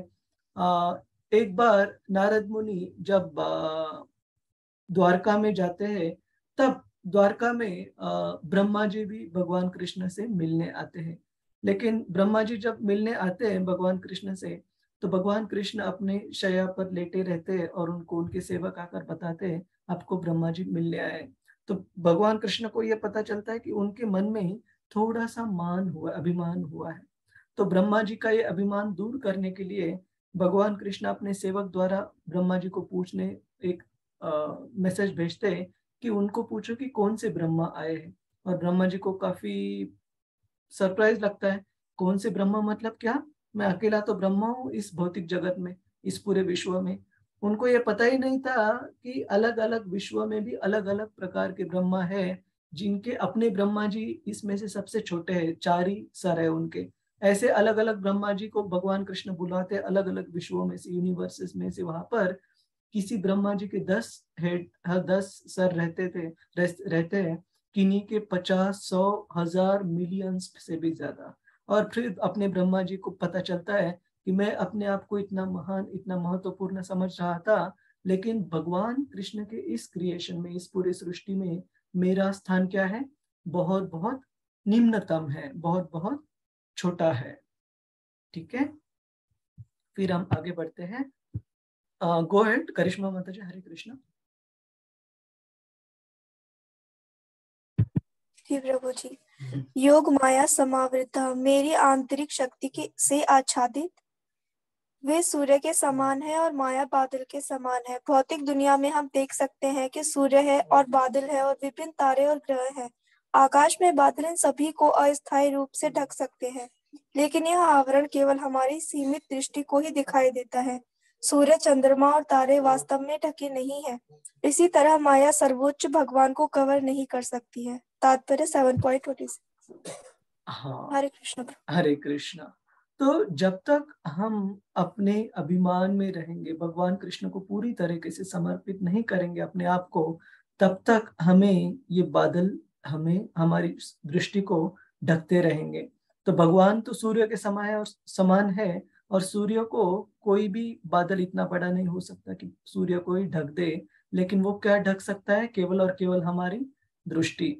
एक बार नारद मुनि जब द्वारका में जाते हैं, तब द्वारका में ब्रह्मा जी भी भगवान कृष्ण से मिलने आते हैं। लेकिन ब्रह्मा जी जब मिलने आते हैं भगवान कृष्ण से, तो भगवान कृष्ण अपने शैया पर लेटे रहते हैं और उनको उनके सेवक आकर बताते हैं, आपको ब्रह्मा जी मिलने आए। तो भगवान कृष्ण को यह पता चलता है कि उनके मन में ही थोड़ा सा मान हुआ, अभिमान हुआ है। तो ब्रह्मा जी का ये अभिमान दूर करने के लिए भगवान कृष्ण अपने सेवक द्वारा ब्रह्मा जी को पूछने एक मैसेज भेजते हैं कि उनको पूछो कि कौन से ब्रह्मा आए हैं। और ब्रह्मा जी को काफी सरप्राइज लगता है, कौन से ब्रह्मा मतलब क्या, मैं अकेला तो ब्रह्मा हूँ इस भौतिक जगत में, इस पूरे विश्व में। उनको ये पता ही नहीं था कि अलग अलग विश्व में भी अलग अलग प्रकार के ब्रह्मा है, जिनके अपने ब्रह्मा जी इसमें से सबसे छोटे हैं, 4 ही सर है उनके। ऐसे अलग अलग ब्रह्मा जी को भगवान कृष्ण बुलाते अलग अलग विश्वों में से, यूनिवर्सेस में से। वहां पर किसी ब्रह्मा जी के 10 हेड, 10 सर रहते हैं, किन्हीं के 50, 100, 1000, मिलियंस से भी ज्यादा। और फिर अपने ब्रह्मा जी को पता चलता है कि मैं अपने आप को इतना महान, इतना महत्वपूर्ण समझ रहा था, लेकिन भगवान कृष्ण के इस क्रिएशन में, इस पूरे सृष्टि में मेरा स्थान क्या है, बहुत बहुत निम्नतम है, बहुत बहुत छोटा है। ठीक है, फिर हम आगे बढ़ते हैं। गो अहेड करिश्मा माता जी, हरे कृष्णा। जी प्रभु जी। योग माया समावृता, मेरी आंतरिक शक्ति से आच्छादित वे सूर्य के समान है और माया बादल के समान है। भौतिक दुनिया में हम देख सकते हैं कि सूर्य है और बादल है और विभिन्न तारे और ग्रह हैं। आकाश में बादल इन सभी को अस्थायी रूप से ढक सकते हैं, लेकिन यह आवरण केवल हमारी सीमित दृष्टि को ही दिखाई देता है। सूर्य, चंद्रमा और तारे वास्तव में ढके नहीं है। इसी तरह माया सर्वोच्च भगवान को कवर नहीं कर सकती है। तात्पर्य 7.26। हाँ, हरे कृष्ण। हरे कृष्णा। तो जब तक हम अपने अभिमान में रहेंगे, भगवान कृष्ण को पूरी तरीके से समर्पित नहीं करेंगे अपने आप को, तब तक हमें ये बादल, हमें हमारी दृष्टि को ढकते रहेंगे। तो भगवान तो सूर्य के समान है, और सूर्य को कोई भी बादल इतना बड़ा नहीं हो सकता कि सूर्य को ही ढक दे। लेकिन वो क्या ढक सकता है, केवल और केवल हमारी दृष्टि।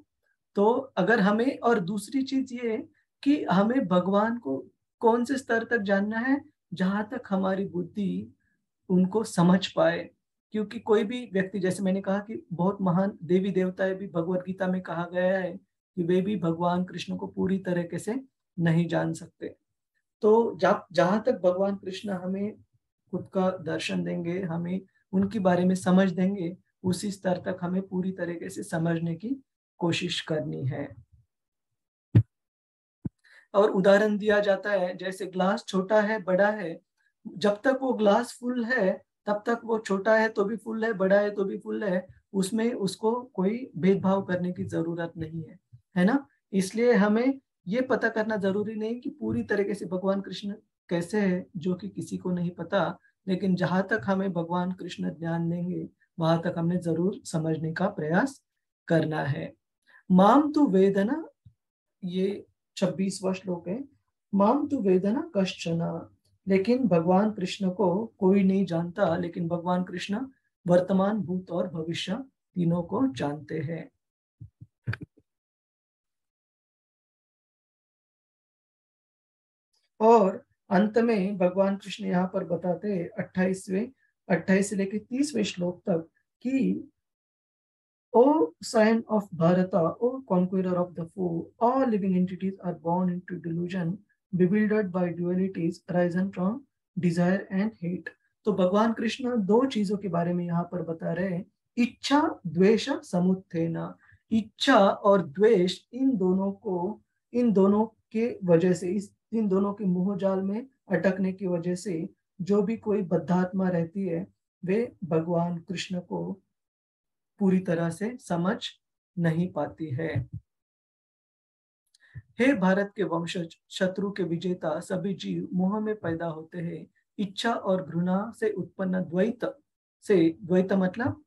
तो अगर हमें, और दूसरी चीज ये कि हमें भगवान को कौन से स्तर तक जानना है, जहां तक हमारी बुद्धि उनको समझ पाए। क्योंकि कोई भी व्यक्ति, जैसे मैंने कहा कि बहुत महान देवी देवताएं भी भगवत गीता में कहा गया है कि वे भी भगवान कृष्ण को पूरी तरीके से नहीं जान सकते। तो जहां तक भगवान कृष्ण हमें खुद का दर्शन देंगे, हमें उनके बारे में समझ देंगे, उसी स्तर तक हमें पूरी तरीके से समझने की कोशिश करनी है। और उदाहरण दिया जाता है, जैसे ग्लास छोटा है, बड़ा है, जब तक वो ग्लास फुल है तब तक वो छोटा है तो भी फुल है, बड़ा है तो भी फुल है, उसमें उसको कोई भेदभाव करने की जरूरत नहीं है, है ना। इसलिए हमें ये पता करना जरूरी नहीं कि पूरी तरीके से भगवान कृष्ण कैसे है, जो कि किसी को नहीं पता। लेकिन जहां तक हमें भगवान कृष्ण ज्ञान देंगे, वहां तक हमने जरूर समझने का प्रयास करना है। माम तु वेदना, ये 26वां श्लोक है। माम तु वेदना कश्चन, लेकिन भगवान कृष्ण को कोई नहीं जानता, लेकिन भगवान कृष्ण वर्तमान, भूत और भविष्य तीनों को जानते हैं। और अंत में भगवान कृष्ण यहाँ पर बताते हैं 28 से लेकर 30वें श्लोक तक कि O sign of Bharata, O conqueror of the foe, all living entities are born into delusion, bewildered by dualities arisen from desire and hate. तो भगवान कृष्ण दो चीजों के बारे में यहाँ पर बता रहे हैं, इच्छा द्वेष समुत्थेन। इच्छा और द्वेष इन दोनों के वजह से, इन दोनों के मोहजाल में अटकने की वजह से जो भी कोई बद्धात्मा रहती है वे भगवान कृष्ण को पूरी तरह से समझ नहीं पाती है। हे भारत के वंशज, शत्रु के विजेता सभी जीव मोह में पैदा होते हैं। इच्छा और घृणा से उत्पन्न द्वैत मतलब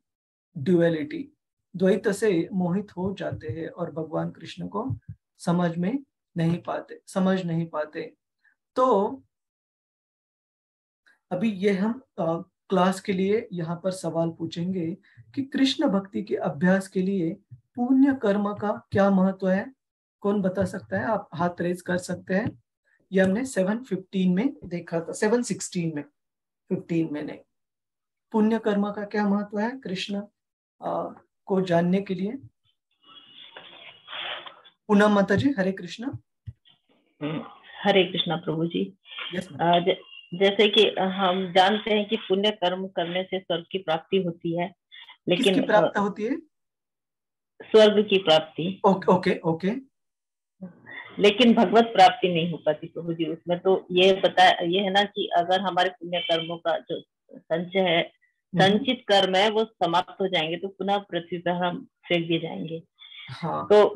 ड्युअलिटी, द्वैत से मोहित हो जाते हैं और भगवान कृष्ण को समझ नहीं पाते। तो अभी ये हम क्लास के लिए यहाँ पर सवाल पूछेंगे कि कृष्ण भक्ति के अभ्यास के लिए पुण्य कर्म का क्या महत्व है। कौन बता सकता है? आप हाथ रेज कर सकते हैं। ये हमने 7:15 में देखा था, 7:16 में, 15 में नहीं। पुण्य कर्म का क्या महत्व है कृष्ण को जानने के लिए? पूनम माता जी, हरे कृष्ण। हरे कृष्णा प्रभु जी। जैसे कि हम जानते हैं कि पुण्य कर्म करने से स्वर्ग की प्राप्ति होती है, लेकिन किसकी प्राप्ति होती है? स्वर्ग की प्राप्ति। ओके। लेकिन भगवत प्राप्ति नहीं हो पाती प्रभु जी। उसमें तो ये है ना कि अगर हमारे पुण्य कर्मों का जो संचय है, संचित कर्म है, वो समाप्त हो जाएंगे तो पुनः पृथ्वी पर हम फेंक दिए जाएंगे। हाँ, तो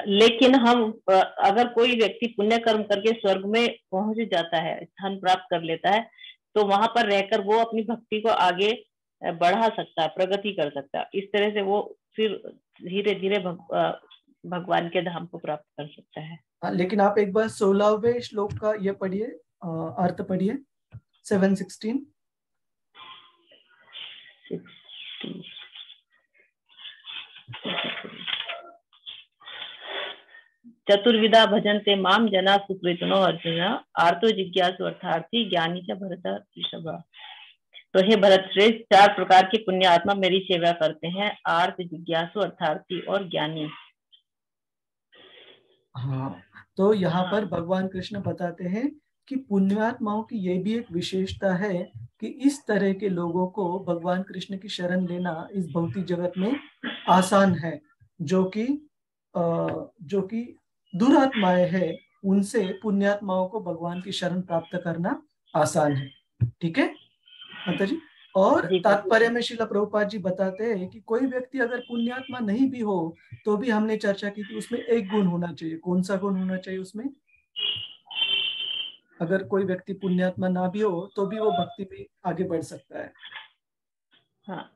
लेकिन हम अगर कोई व्यक्ति पुण्य कर्म करके स्वर्ग में पहुंच जाता है, स्थान प्राप्त कर लेता है, तो वहां पर रहकर वो अपनी भक्ति को आगे बढ़ा सकता है, प्रगति कर सकता है। इस तरह से वो फिर धीरे धीरे भगवान के धाम को प्राप्त कर सकता है। लेकिन आप एक बार 16वें श्लोक का ये पढ़िए, अर्थ पढ़िए, 7:16। चतुर्विधा भजन्ते माम जना सुकृतिनो अर्जुन, आर्तो जिज्ञासु अर्थार्थी ज्ञानी च भरत ऋषभ। तो हे भरत श्रेष्ठ, 4 प्रकार के पुण्य आत्मा मेरी सेवा करते हैं, आर्त, जिज्ञासु, अर्थार्थी और ज्ञानी। हाँ, तो यहाँ पर भगवान कृष्ण बताते हैं कि पुण्यात्माओं की ये भी एक विशेषता है कि इस तरह के लोगों को भगवान कृष्ण की शरण लेना इस भौतिक जगत में आसान है। जो कि दुरात्माएं है, उनसे पुण्यात्माओं को भगवान की शरण प्राप्त करना आसान है। ठीक है माता जी। और तात्पर्य में श्रील प्रभुपाद जी बताते हैं कि कोई व्यक्ति अगर पुण्यात्मा नहीं भी हो तो भी हमने चर्चा की थी उसमें एक गुण होना चाहिए। कौन सा गुण होना चाहिए उसमें? अगर कोई व्यक्ति पुण्यात्मा ना भी हो तो भी वो भक्ति में आगे बढ़ सकता है। हाँ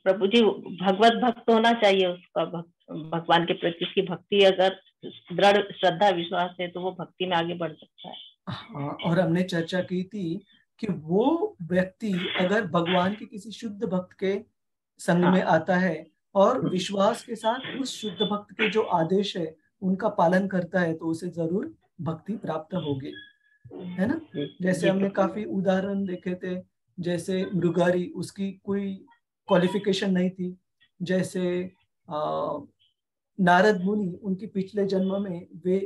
प्रभु जी, भगवत भक्त होना चाहिए उसका, भगवान के प्रति उसकी भक्ति अगर दृढ़ श्रद्धा विश्वास है तो वो भक्ति में आगे बढ़ सकता है। हाँ, और हमने चर्चा की थी कि वो व्यक्ति अगर भगवान के किसी शुद्ध भक्त के संग में आता है और विश्वास के साथ उस शुद्ध भक्त के जो आदेश है उनका पालन करता है तो उसे जरूर भक्ति प्राप्त होगी, है ना। जैसे हमने काफी उदाहरण देखे थे, जैसे मृगारी, उसकी कोई क्वालिफिकेशन नहीं थी। जैसे नारद मुनि, उनकी पिछले जन्म में वे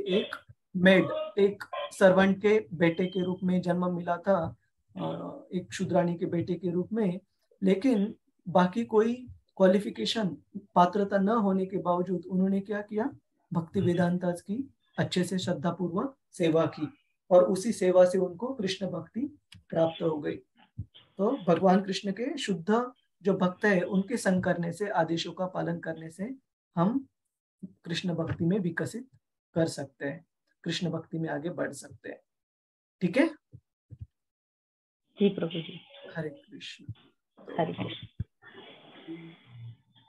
एक सर्वेंट के बेटे के रूप में जन्म मिला था, एक शूद्राणी के बेटे के रूप में, लेकिन बाकी कोई क्वालिफिकेशन, पात्रता न होने के बावजूद उन्होंने क्या किया? भक्ति वेदांता की अच्छे से श्रद्धा पूर्वक सेवा की और उसी सेवा से उनको कृष्ण भक्ति प्राप्त हो गई। तो भगवान कृष्ण के शुद्ध जो भक्त है उनके संग करने से, आदेशों का पालन करने से हम कृष्ण भक्ति में विकसित कर सकते हैं, कृष्ण भक्ति में आगे बढ़ सकते हैं। ठीक है जी प्रभु जी। हरे कृष्ण। हरे Krishna.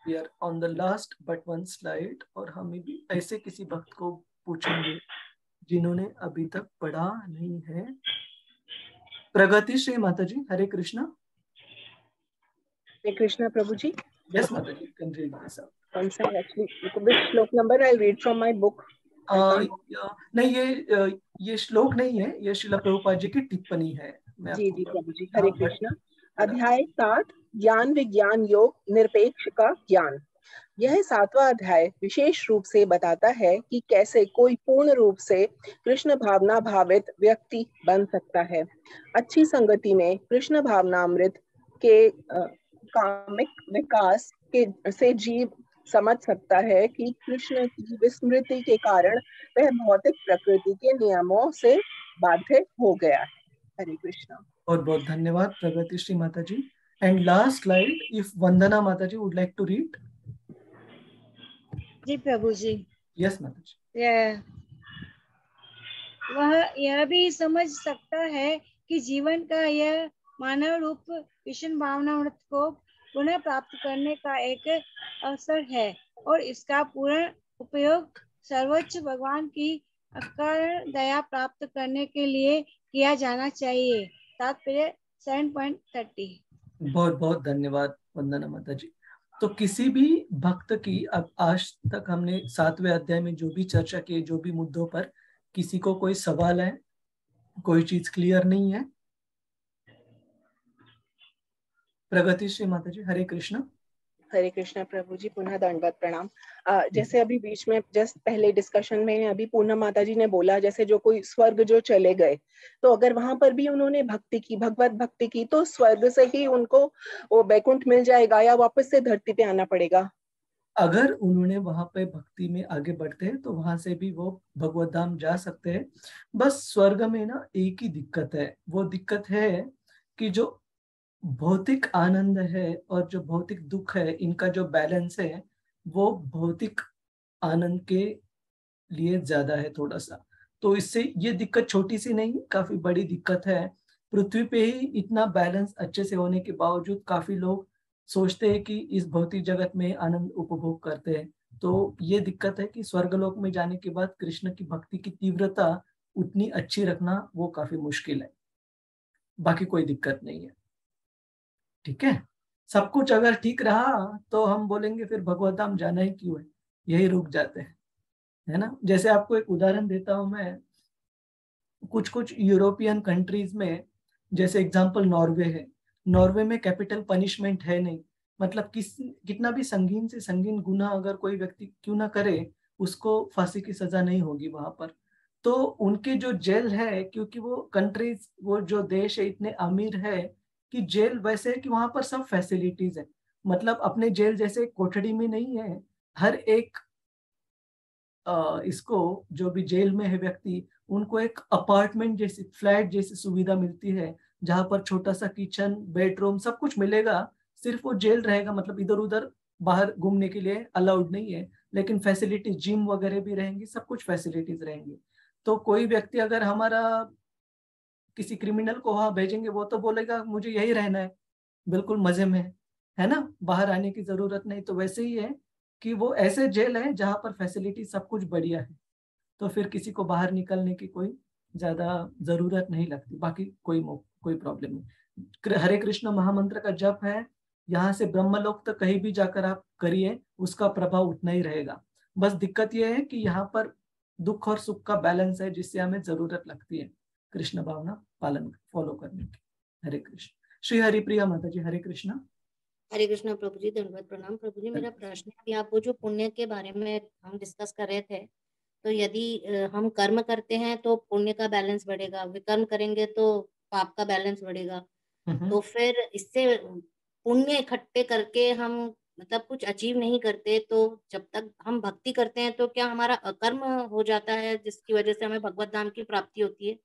We are on the last but one slide, और हमें भी ऐसे किसी भक्त को पूछेंगे जिन्होंने अभी तक पढ़ा नहीं है। प्रगति श्री माता जी, हरे कृष्णा। हरे कृष्णा प्रभु जी। Yes माता जी, can read this out. One second, actually, which श्लोक number I'll read from my book. नहीं, ये श्लोक नहीं है, ये श्रील प्रभुपाद जी की टिप्पणी है। जी जी प्रभु जी, हरे कृष्णा। अध्याय 7 ज्ञान विज्ञान योग निरपेक्ष का ज्ञान। यह 7वां अध्याय विशेष रूप से बताता है कि कैसे कोई पूर्ण रूप से कृष्ण भावना भावित व्यक्ति बन सकता है। अच्छी संगति में कृष्ण भावनामृत के कामिक विकास के से जीव समझ सकता है कि कृष्ण की विस्मृति के कारण वह भौतिक प्रकृति के नियमों से बाध्य हो गया है। हरे कृष्णा। बहुत बहुत धन्यवाद प्रगति श्री माता जी। And last slide if Vandana माता जी वुड लाइक टू रीड। जी प्रभु जी। यस माता जी। वह यह भी समझ सकता है कि जीवन का यह मानव रूप कृष्ण भावनामृत को पुनः प्राप्त करने का एक अवसर है और इसका पूर्ण उपयोग सर्वोच्च भगवान की अकारण दया प्राप्त करने के लिए किया जाना चाहिए। तात्पर्य 7.30। बहुत बहुत धन्यवाद वंदना माता जी। तो किसी भी भक्त की, अब आज तक हमने 7वें अध्याय में जो भी चर्चा की, जो भी मुद्दों पर किसी को कोई सवाल है, कोई चीज क्लियर नहीं है? प्रगति श्री माता जी। हरे कृष्ण। हरे कृष्णा प्रभु जी, पुनः दंडवत प्रणाम। जैसे अभी बीच में जस्ट पहले डिस्कशन में अभी पूनम माता जी ने बोला, जैसे जो कोई स्वर्ग जो चले गए, तो अगर वहां पर भी उन्होंने भक्ति की, भगवत भक्ति की, तो स्वर्ग से ही उनको वो बैकुंठ मिल जाएगा या वापस से धरती पे आना पड़ेगा? अगर उन्होंने वहां पे भक्ति में आगे बढ़ते हैं तो वहां से भी वो भगवत धाम जा सकते हैं। बस स्वर्ग में ना एक ही दिक्कत है, वो दिक्कत है कि जो भौतिक आनंद है और जो भौतिक दुख है, इनका जो बैलेंस है वो भौतिक आनंद के लिए ज्यादा है थोड़ा सा। तो इससे ये दिक्कत छोटी सी नहीं, काफी बड़ी दिक्कत है। पृथ्वी पे ही इतना बैलेंस अच्छे से होने के बावजूद काफी लोग सोचते हैं कि इस भौतिक जगत में आनंद उपभोग करते हैं। तो ये दिक्कत है कि स्वर्गलोक में जाने के बाद कृष्ण की भक्ति की तीव्रता उतनी अच्छी रखना वो काफी मुश्किल है। बाकी कोई दिक्कत नहीं है, ठीक है। सब कुछ अगर ठीक रहा तो हम बोलेंगे फिर भगवत धाम जाना ही क्यों है, यही रुक जाते हैं, है ना। जैसे आपको एक उदाहरण देता हूं मैं, कुछ कुछ यूरोपियन कंट्रीज में, जैसे एग्जांपल नॉर्वे है। नॉर्वे में कैपिटल पनिशमेंट है नहीं, मतलब कितना भी संगीन से संगीन गुनाह अगर कोई व्यक्ति क्यों ना करे, उसको फांसी की सजा नहीं होगी वहां पर। तो उनके जो जेल है, क्योंकि वो कंट्रीज, वो जो देश है इतने अमीर है कि जेल वैसे है कि वहां पर सब फैसिलिटीज है। मतलब अपने जेल जैसे कोठड़ी में नहीं है, हर एक इसको जो भी जेल में है व्यक्ति, उनको एक अपार्टमेंट जैसी, फ्लैट जैसी सुविधा मिलती है, जहां पर छोटा सा किचन, बेडरूम, सब कुछ मिलेगा। सिर्फ वो जेल रहेगा, मतलब इधर उधर बाहर घूमने के लिए अलाउड नहीं है, लेकिन फैसिलिटी, जिम वगैरह भी रहेंगी, सब कुछ फैसिलिटीज रहेंगी। तो कोई व्यक्ति अगर हमारा किसी क्रिमिनल को वहां भेजेंगे, वो तो बोलेगा मुझे यही रहना है, बिल्कुल मजे में है ना, बाहर आने की जरूरत नहीं। तो वैसे ही है कि वो ऐसे जेल है जहां पर फैसिलिटी सब कुछ बढ़िया है, तो फिर किसी को बाहर निकलने की कोई ज्यादा जरूरत नहीं लगती। बाकी कोई प्रॉब्लम नहीं। हरे कृष्ण महामंत्र का जप है, यहाँ से ब्रह्मलोक तक कहीं भी जाकर आप करिए, उसका प्रभाव उतना ही रहेगा। बस दिक्कत यह है कि यहाँ पर दुख और सुख का बैलेंस है, जिससे हमें जरूरत लगती है कृष्ण भावना पालन फॉलो करने की। हरे कृष्ण। श्री हरिप्रिया माता जी। हरे कृष्ण। हरे कृष्ण प्रभु जी, दंडवत प्रणाम। प्रभु जी, मेरा प्रश्न है, अभी आप वो जो पुण्य के बारे में हम डिस्कस कर रहे थे, तो यदि हम कर्म करते हैं तो पुण्य का बैलेंस बढ़ेगा, विकर्म करेंगे तो पाप का बैलेंस बढ़ेगा। तो फिर इससे पुण्य इकट्ठे करके हम मतलब कुछ अचीव नहीं करते, तो जब तक हम भक्ति करते हैं तो क्या हमारा अकर्म हो जाता है, जिसकी वजह से हमें भगवत धाम की प्राप्ति होती है?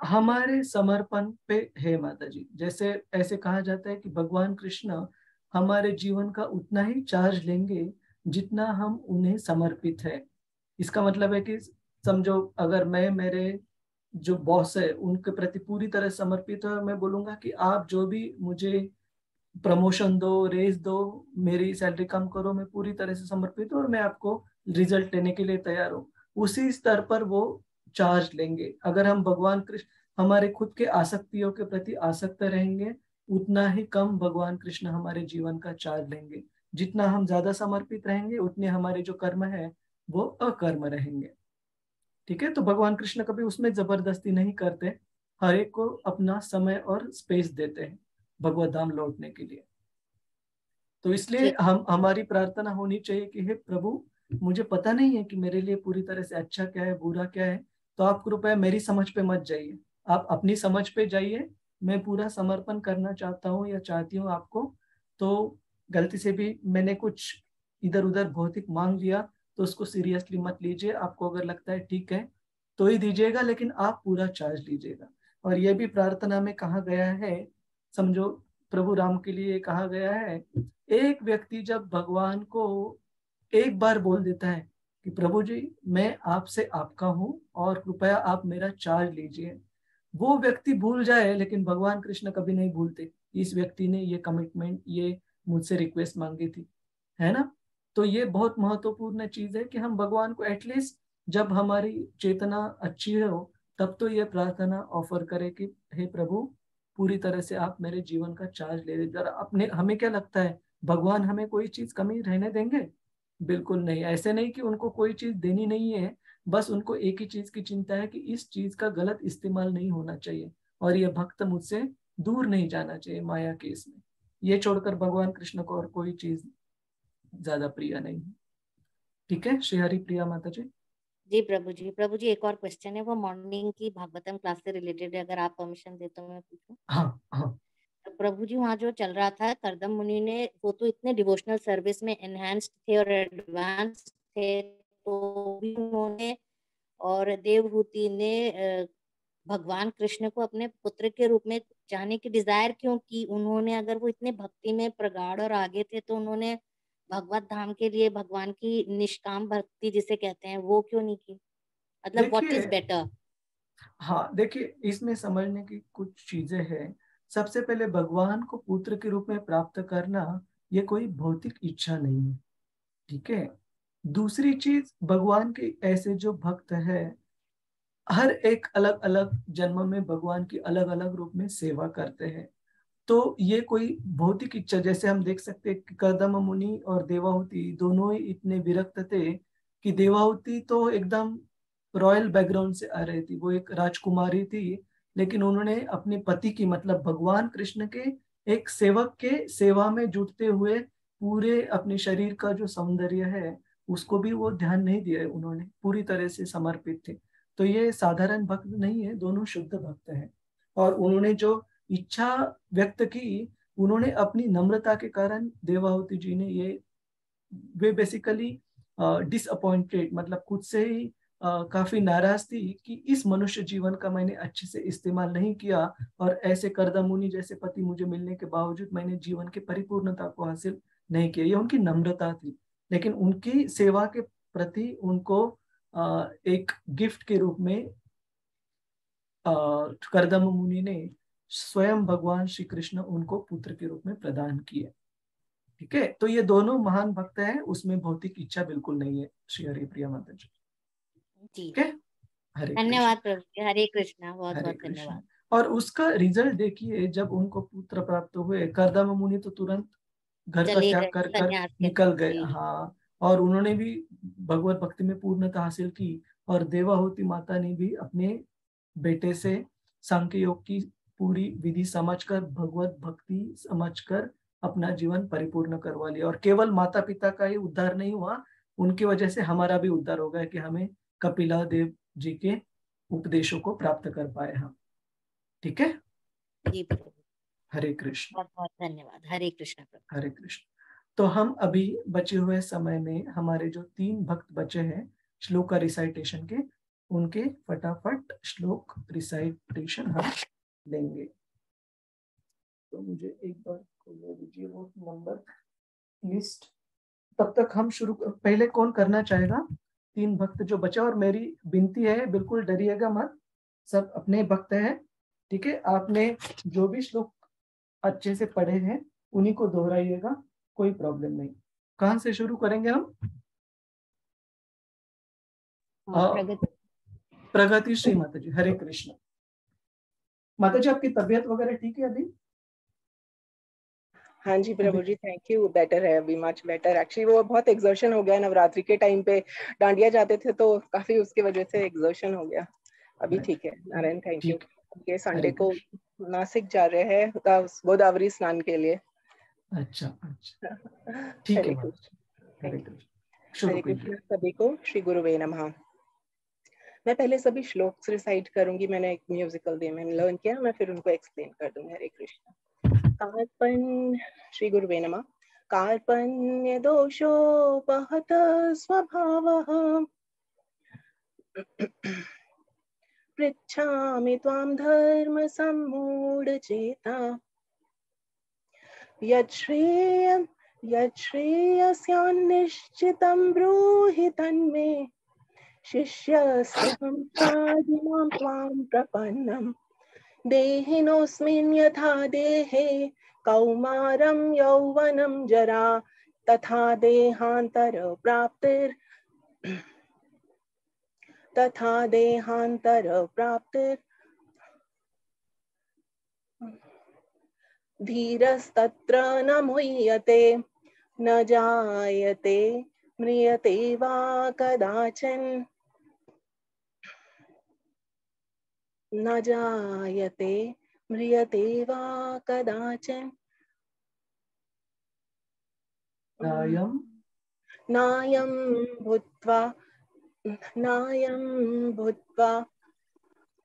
हमारे समर्पण पे है माता जी। जैसे ऐसे कहा जाता है कि भगवान कृष्ण हमारे जीवन का उतना ही चार्ज लेंगे जितना हम उन्हें समर्पित है। इसका मतलब है कि समझो, अगर मैं मेरे जो बॉस है उनके प्रति पूरी तरह समर्पित है, और मैं बोलूंगा कि आप जो भी मुझे प्रमोशन दो, रेस दो, मेरी सैलरी कम करो, मैं पूरी तरह से समर्पित हूँ और मैं आपको रिजल्ट लेने के लिए तैयार हूँ, उसी स्तर पर वो चार्ज लेंगे। अगर हम भगवान कृष्ण हमारे खुद के आसक्तियों के प्रति आसक्त रहेंगे, उतना ही कम भगवान कृष्ण हमारे जीवन का चार्ज लेंगे। जितना हम ज्यादा समर्पित रहेंगे, उतने हमारे जो कर्म है वो अकर्म रहेंगे। ठीक है। तो भगवान कृष्ण कभी उसमें जबरदस्ती नहीं करते, हर एक को अपना समय और स्पेस देते हैं। भगवत धाम लौटने के लिए। तो इसलिए हमारी प्रार्थना होनी चाहिए कि हे प्रभु, मुझे पता नहीं है कि मेरे लिए पूरी तरह से अच्छा क्या है, बुरा क्या है, तो आप कृपया मेरी समझ पे मत जाइए, आप अपनी समझ पे जाइए। मैं पूरा समर्पण करना चाहता हूँ या चाहती हूँ आपको। तो गलती से भी मैंने कुछ इधर उधर भौतिक मांग लिया तो उसको सीरियसली मत लीजिए। आपको अगर लगता है ठीक है तो ही दीजिएगा, लेकिन आप पूरा चार्ज लीजिएगा। और यह भी प्रार्थना में कहा गया है, समझो प्रभु राम के लिए कहा गया है, एक व्यक्ति जब भगवान को एक बार बोल देता है कि प्रभु जी मैं आपसे आपका हूँ और कृपया आप मेरा चार्ज लीजिए, वो व्यक्ति भूल जाए, लेकिन भगवान कृष्ण कभी नहीं भूलते इस व्यक्ति ने ये कमिटमेंट, ये मुझसे रिक्वेस्ट मांगी थी, है ना। तो ये बहुत महत्वपूर्ण चीज है कि हम भगवान को एटलीस्ट जब हमारी चेतना अच्छी हो तब तो ये प्रार्थना ऑफर करें कि हे प्रभु पूरी तरह से आप मेरे जीवन का चार्ज ले लीजिए। अपने हमें क्या लगता है भगवान हमें कोई चीज कमी रहने देंगे? बिल्कुल नहीं। ऐसे नहीं कि उनको कोई चीज देनी नहीं है, बस उनको एक ही चीज की चिंता है कि इस चीज का गलत इस्तेमाल नहीं होना चाहिए और ये भक्त मुझसे दूर नहीं जाना चाहिए माया के इसमें। ये छोड़कर भगवान कृष्ण को और कोई चीज ज्यादा प्रिय नहीं है। ठीक है श्री हरि प्रिया माता जी। जी प्रभु जी। प्रभु जी एक और क्वेश्चन है, वो मॉर्निंग की भागवतम क्लास से रिलेटेड है, अगर आप परमिशन दे तो मैं पूछूं। हाँ हाँ। तो प्रभु जी वहाँ जो चल रहा था करदम मुनि ने, वो तो इतने डिवोशनल सर्विस में एनहांस्ड थे और एडवांस थे, तो भी उन्होंने और देवहूति ने भगवान कृष्ण को अपने पुत्र के रूप में चाहने की डिजायर क्यों की? उन्होंने, अगर वो इतने भक्ति में प्रगाढ़ और आगे थे तो उन्होंने भगवत धाम के लिए भगवान की निष्काम भक्ति जिसे कहते हैं वो क्यों नहीं की? मतलब व्हाट इज बेटर? हाँ देखिए, इसमें समझने की कुछ चीजें हैं। सबसे पहले भगवान को पुत्र के रूप में प्राप्त करना ये कोई भौतिक इच्छा नहीं है, ठीक है। दूसरी चीज, भगवान के ऐसे जो भक्त है हर एक अलग अलग जन्म में भगवान की अलग अलग रूप में सेवा करते हैं। तो ये कोई भौतिक इच्छा, जैसे हम देख सकते हैं कि कर्दम मुनि और देवाहुति दोनों ही इतने विरक्त थे कि देवाहुति तो एकदम रॉयल बैकग्राउंड से आ रही थी, वो एक राजकुमारी थी, लेकिन उन्होंने अपने पति की मतलब भगवान कृष्ण के एक सेवक के सेवा में जुटते हुए पूरे अपने शरीर का जो सौंदर्य है उसको भी वो ध्यान नहीं दिया, उन्होंने पूरी तरह से समर्पित थे। तो ये साधारण भक्त नहीं है, दोनों शुद्ध भक्त हैं। और उन्होंने जो इच्छा व्यक्त की, उन्होंने अपनी नम्रता के कारण, देवाहुति जी ने ये, वे बेसिकली डिसअपॉइंटेड, मतलब खुद से ही काफी नाराज थी कि इस मनुष्य जीवन का मैंने अच्छे से इस्तेमाल नहीं किया और ऐसे कर्दम मुनि जैसे पति मुझे मिलने के बावजूद मैंने जीवन की परिपूर्णता को हासिल नहीं किया। ये उनकी नम्रता थी, लेकिन उनकी सेवा के प्रति उनको एक गिफ्ट के रूप में कर्दम मुनि ने स्वयं भगवान श्री कृष्ण उनको पुत्र के रूप में प्रदान किए। ठीक है, तो ये दोनों महान भक्त हैं, उसमें भौतिक इच्छा बिल्कुल नहीं है। श्री हरि प्रिया माता जी। ठीक है, हरे धन्यवाद प्रभु जी, हरे कृष्णा, बहुत बहुत कृष्ण। धन्यवाद। और उसका रिजल्ट देखिए, जब उनको पुत्र प्राप्त हुए, कर्दम मुनि तो तुरंत घर का त्याग कर कर निकल गए। हाँ, और उन्होंने भी भगवत भक्ति में पूर्णता हासिल की और देवाहुति माता ने भी अपने बेटे से सांख्य योग की पूरी विधि समझकर, भगवत भक्ति समझकर अपना जीवन परिपूर्ण करवा लिया। और केवल माता पिता का ही उद्धार नहीं हुआ, उनकी वजह से हमारा भी उद्धार हो गया कि हमें कपिला देव जी के उपदेशों को प्राप्त कर पाए हम। ठीक है जी प्रभु, हरे कृष्ण, बहुत बहुत धन्यवाद। हरे कृष्ण प्रभु। हरे कृष्ण। तो हम अभी बचे हुए समय में हमारे जो 3 भक्त बचे हैं श्लोक का रिसाइटेशन के, उनके फटाफट श्लोक रिसाइटेशन हम लेंगे। तो मुझे एक बार खोल दीजिए वो नंबर लिस्ट। तब तक हम शुरू, पहले कौन करना चाहेगा? 3 भक्त जो बचे, और मेरी विनती है बिल्कुल डरिएगा मत, सब अपने भक्त हैं, ठीक है। आपने जो भी श्लोक अच्छे से पढ़े हैं उन्हीं को दोहराइएगा, कोई प्रॉब्लम नहीं। कहाँ से शुरू करेंगे हम? प्रगति श्री माता जी, हरे कृष्ण। माता जी आपकी तबीयत वगैरह ठीक है अभी? हाँ जी प्रभु जी, थैंक यू, बेटर है अभी, मच बेटर। एक्चुअली वो बहुत एक्सर्शन हो गया, नवरात्रि के टाइम पे डांडिया जाते थे तो काफी उसकी वजह से एक्सर्शन हो गया, अभी ठीक है नारायण, थैंक यू। ये संडे को नासिक जा रहे हैं गोदावरी स्नान के लिए। अच्छा अच्छा, ठीक है। हरे कृष्ण सभी को, श्री गुरुवे नमः। मैं पहले सभी श्लोक्स रिसाइट करूंगी, मैंने एक म्यूजिकल वे में लर्न किया, मैं फिर उनको एक्सप्लेन कर दूंगी। हरे कृष्ण। श्री गुरुवे नमः। कार्पण्य दोषोपहत स्वभावः पृच्छामि त्वां धर्म सम्मूढचेता यच्छ्रेयस्यान्निश्चितं ब्रूहि तन्मे शिष्यस्तेऽहं चाजिमां त्वां प्रपन्नम् देहिनोऽस्मिन् यथा देहे कौमारं यौवनं जरा तथा देहान्तरप्राप्तिर् धीरस्तत्र न मुह्यते न जायते म्रियते वा कदाचन न जायते म्रियते वा कदाचन नायं भूत्वा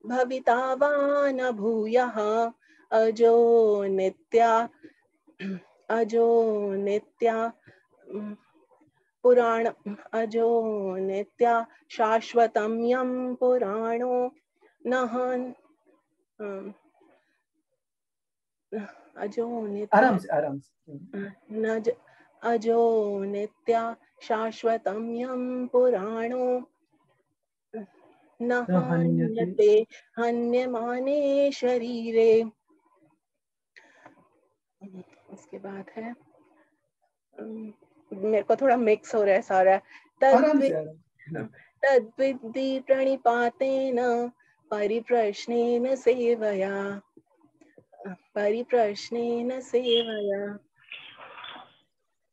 भविता वा न भूयः अजो नित्या शाश्वतं यं पुराणो अजो नित्या शाश्वतं यं पुराणो न हन्यते हन्यमाने शरीरे। उसके बाद है, मेरे को थोड़ा मिक्स हो रहा है सारा। तद्विद्धि प्रणिपातेन परिप्रश्नेन सेवया।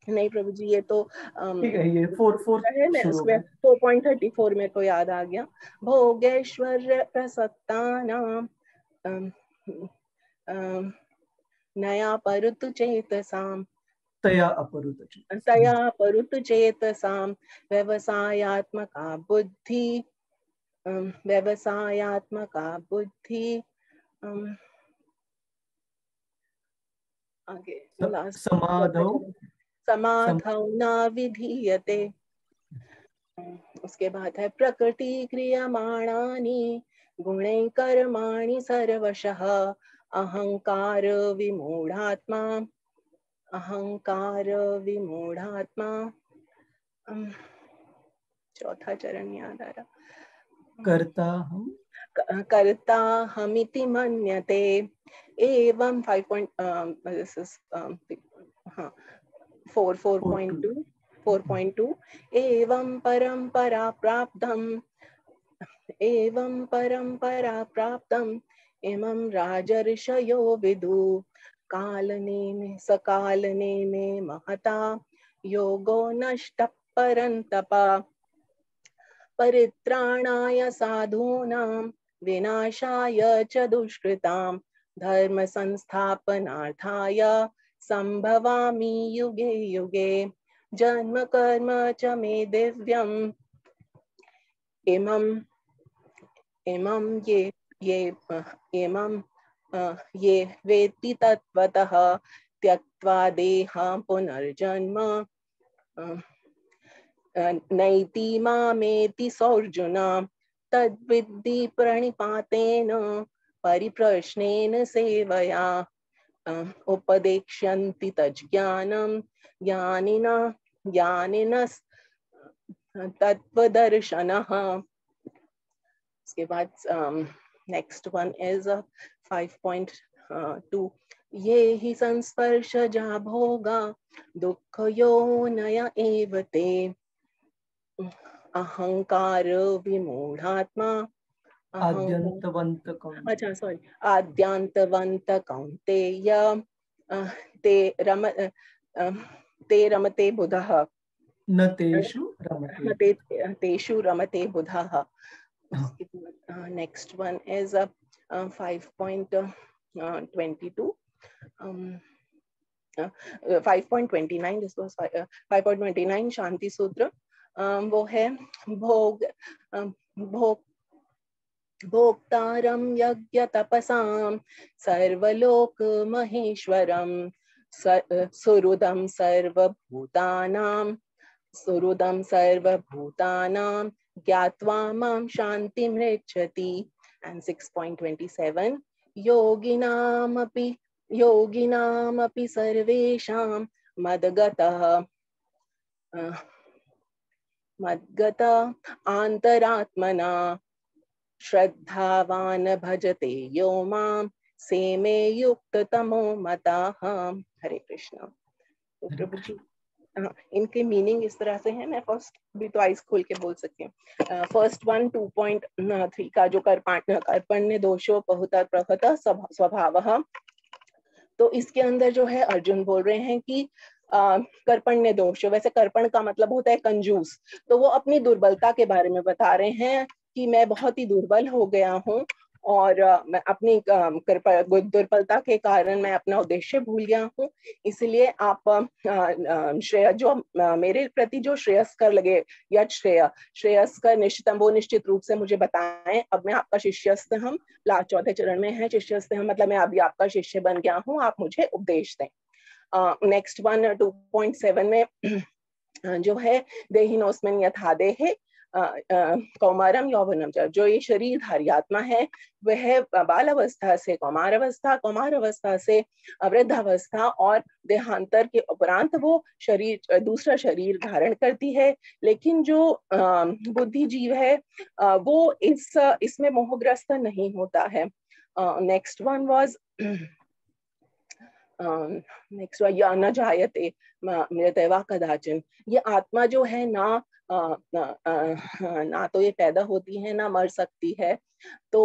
नहीं प्रभु जी, ये तो ठीक है, ये 4 है ना, उसमें 4.34 मेरे को याद आ गया। भोगेश्वर प्रसक्तानां नया परुतु चेतसां तया परुतु चेतसां व्यवसायात्मका बुद्धि आगे समाधौ न विधीयते। उसके बाद है प्रकृति क्रियमाणानि गुणे कर्माणि सर्वशः अहंकार विमूढ़ात्मा। चौथा चरण याद आ रहा, कर्ता हमिति मन्यते एवं 4.2 एवं परंपरा प्राप्तम् इमं राजर्षयो विदु सकालने में महता योगो नष्टः परन्तप परित्राणाय साधूनां विनाशाय च दुष्कृतां धर्म संस्थापनार्थाय संभवामि युगे युगे जन्म कर्म च मे दिव्यम् ये वेत्ति तत्त्वतः त्यक्त्वा देहं पुनर्जन्म नैति मामेति सोऽर्जुन तद्विद्धि प्रणिपातेन परिप्रश्नेन सेवया उपदेक्ष्यन्ति तज्ज्ञानं ज्ञानिनः तत्त्वदर्शनः। उसके बाद नेक्स्ट वन इज 5.2 ये हि संस्पर्शजा भोगा दुःखयोनय एव ते अहंकार विमूढ़ात्मा आद्यांतवंत कौन्तेय ते रमते बुधः न तेषु रमते बुधः Next one is 5.22. 5.29, this was 5.29 शांति सूत्र। वो है भोक्तारं यज्ञ तपसां सर्वलोक महेश्वरं सुहृदं सर्वभूतानां ज्ञात्वा मां शान्तिमृच्छति। And 6.27 योगिनामपि सर्वेषां मद्गत आन्तरात्मना श्रद्धावान भजते यो मां सेमे युक्ततमो मतः। हरे कृष्ण। तो प्रभु जी इनके मीनिंग इस तरह से है। मैं फर्स्ट भी तो आइस खोल के बोल सकती हूँ। फर्स्ट वन 2.3 का जो कर्पण्य दोषो बहुता प्रहत स्वभावः, तो इसके अंदर जो है अर्जुन बोल रहे हैं कि कर्पण्य दोष, वैसे कर्पण का मतलब होता है कंजूस, तो वो अपनी दुर्बलता के बारे में बता रहे हैं कि मैं बहुत ही दुर्बल हो गया हूँ और मैं अपनी दुर्बलता के कारण मैं अपना उद्देश्य भूल गया हूँ। इसलिए आप श्रेय जो मेरे प्रति जो श्रेयस्कर लगे या श्रेयस्कर निश्चित रूप से मुझे बताएं। अब मैं आपका शिष्यस्थ, हम चौथे चरण में है शिष्यस्थ हम, मतलब मैं अभी आपका शिष्य बन गया हूँ, आप मुझे उपदेश दें। नेक्स्ट वन 2.7 में जो है देहिनोस्मिन् यथा देहे कौमारम यौवनम, जो ये शरीरधारी आत्मा है वह बाल अवस्था से कौमार अवस्था से वृद्धावस्था और देहांतर के उपरांत वो दूसरा शरीर धारण करती है। लेकिन जो बुद्धि जीव है वो इसमें मोहग्रस्त नहीं होता है। नेक्स्ट वन वाज नेक्स्ट न जायते मृत्यवा कदाचन, ये आत्मा जो है ना तो ये पैदा होती है ना मर सकती है। तो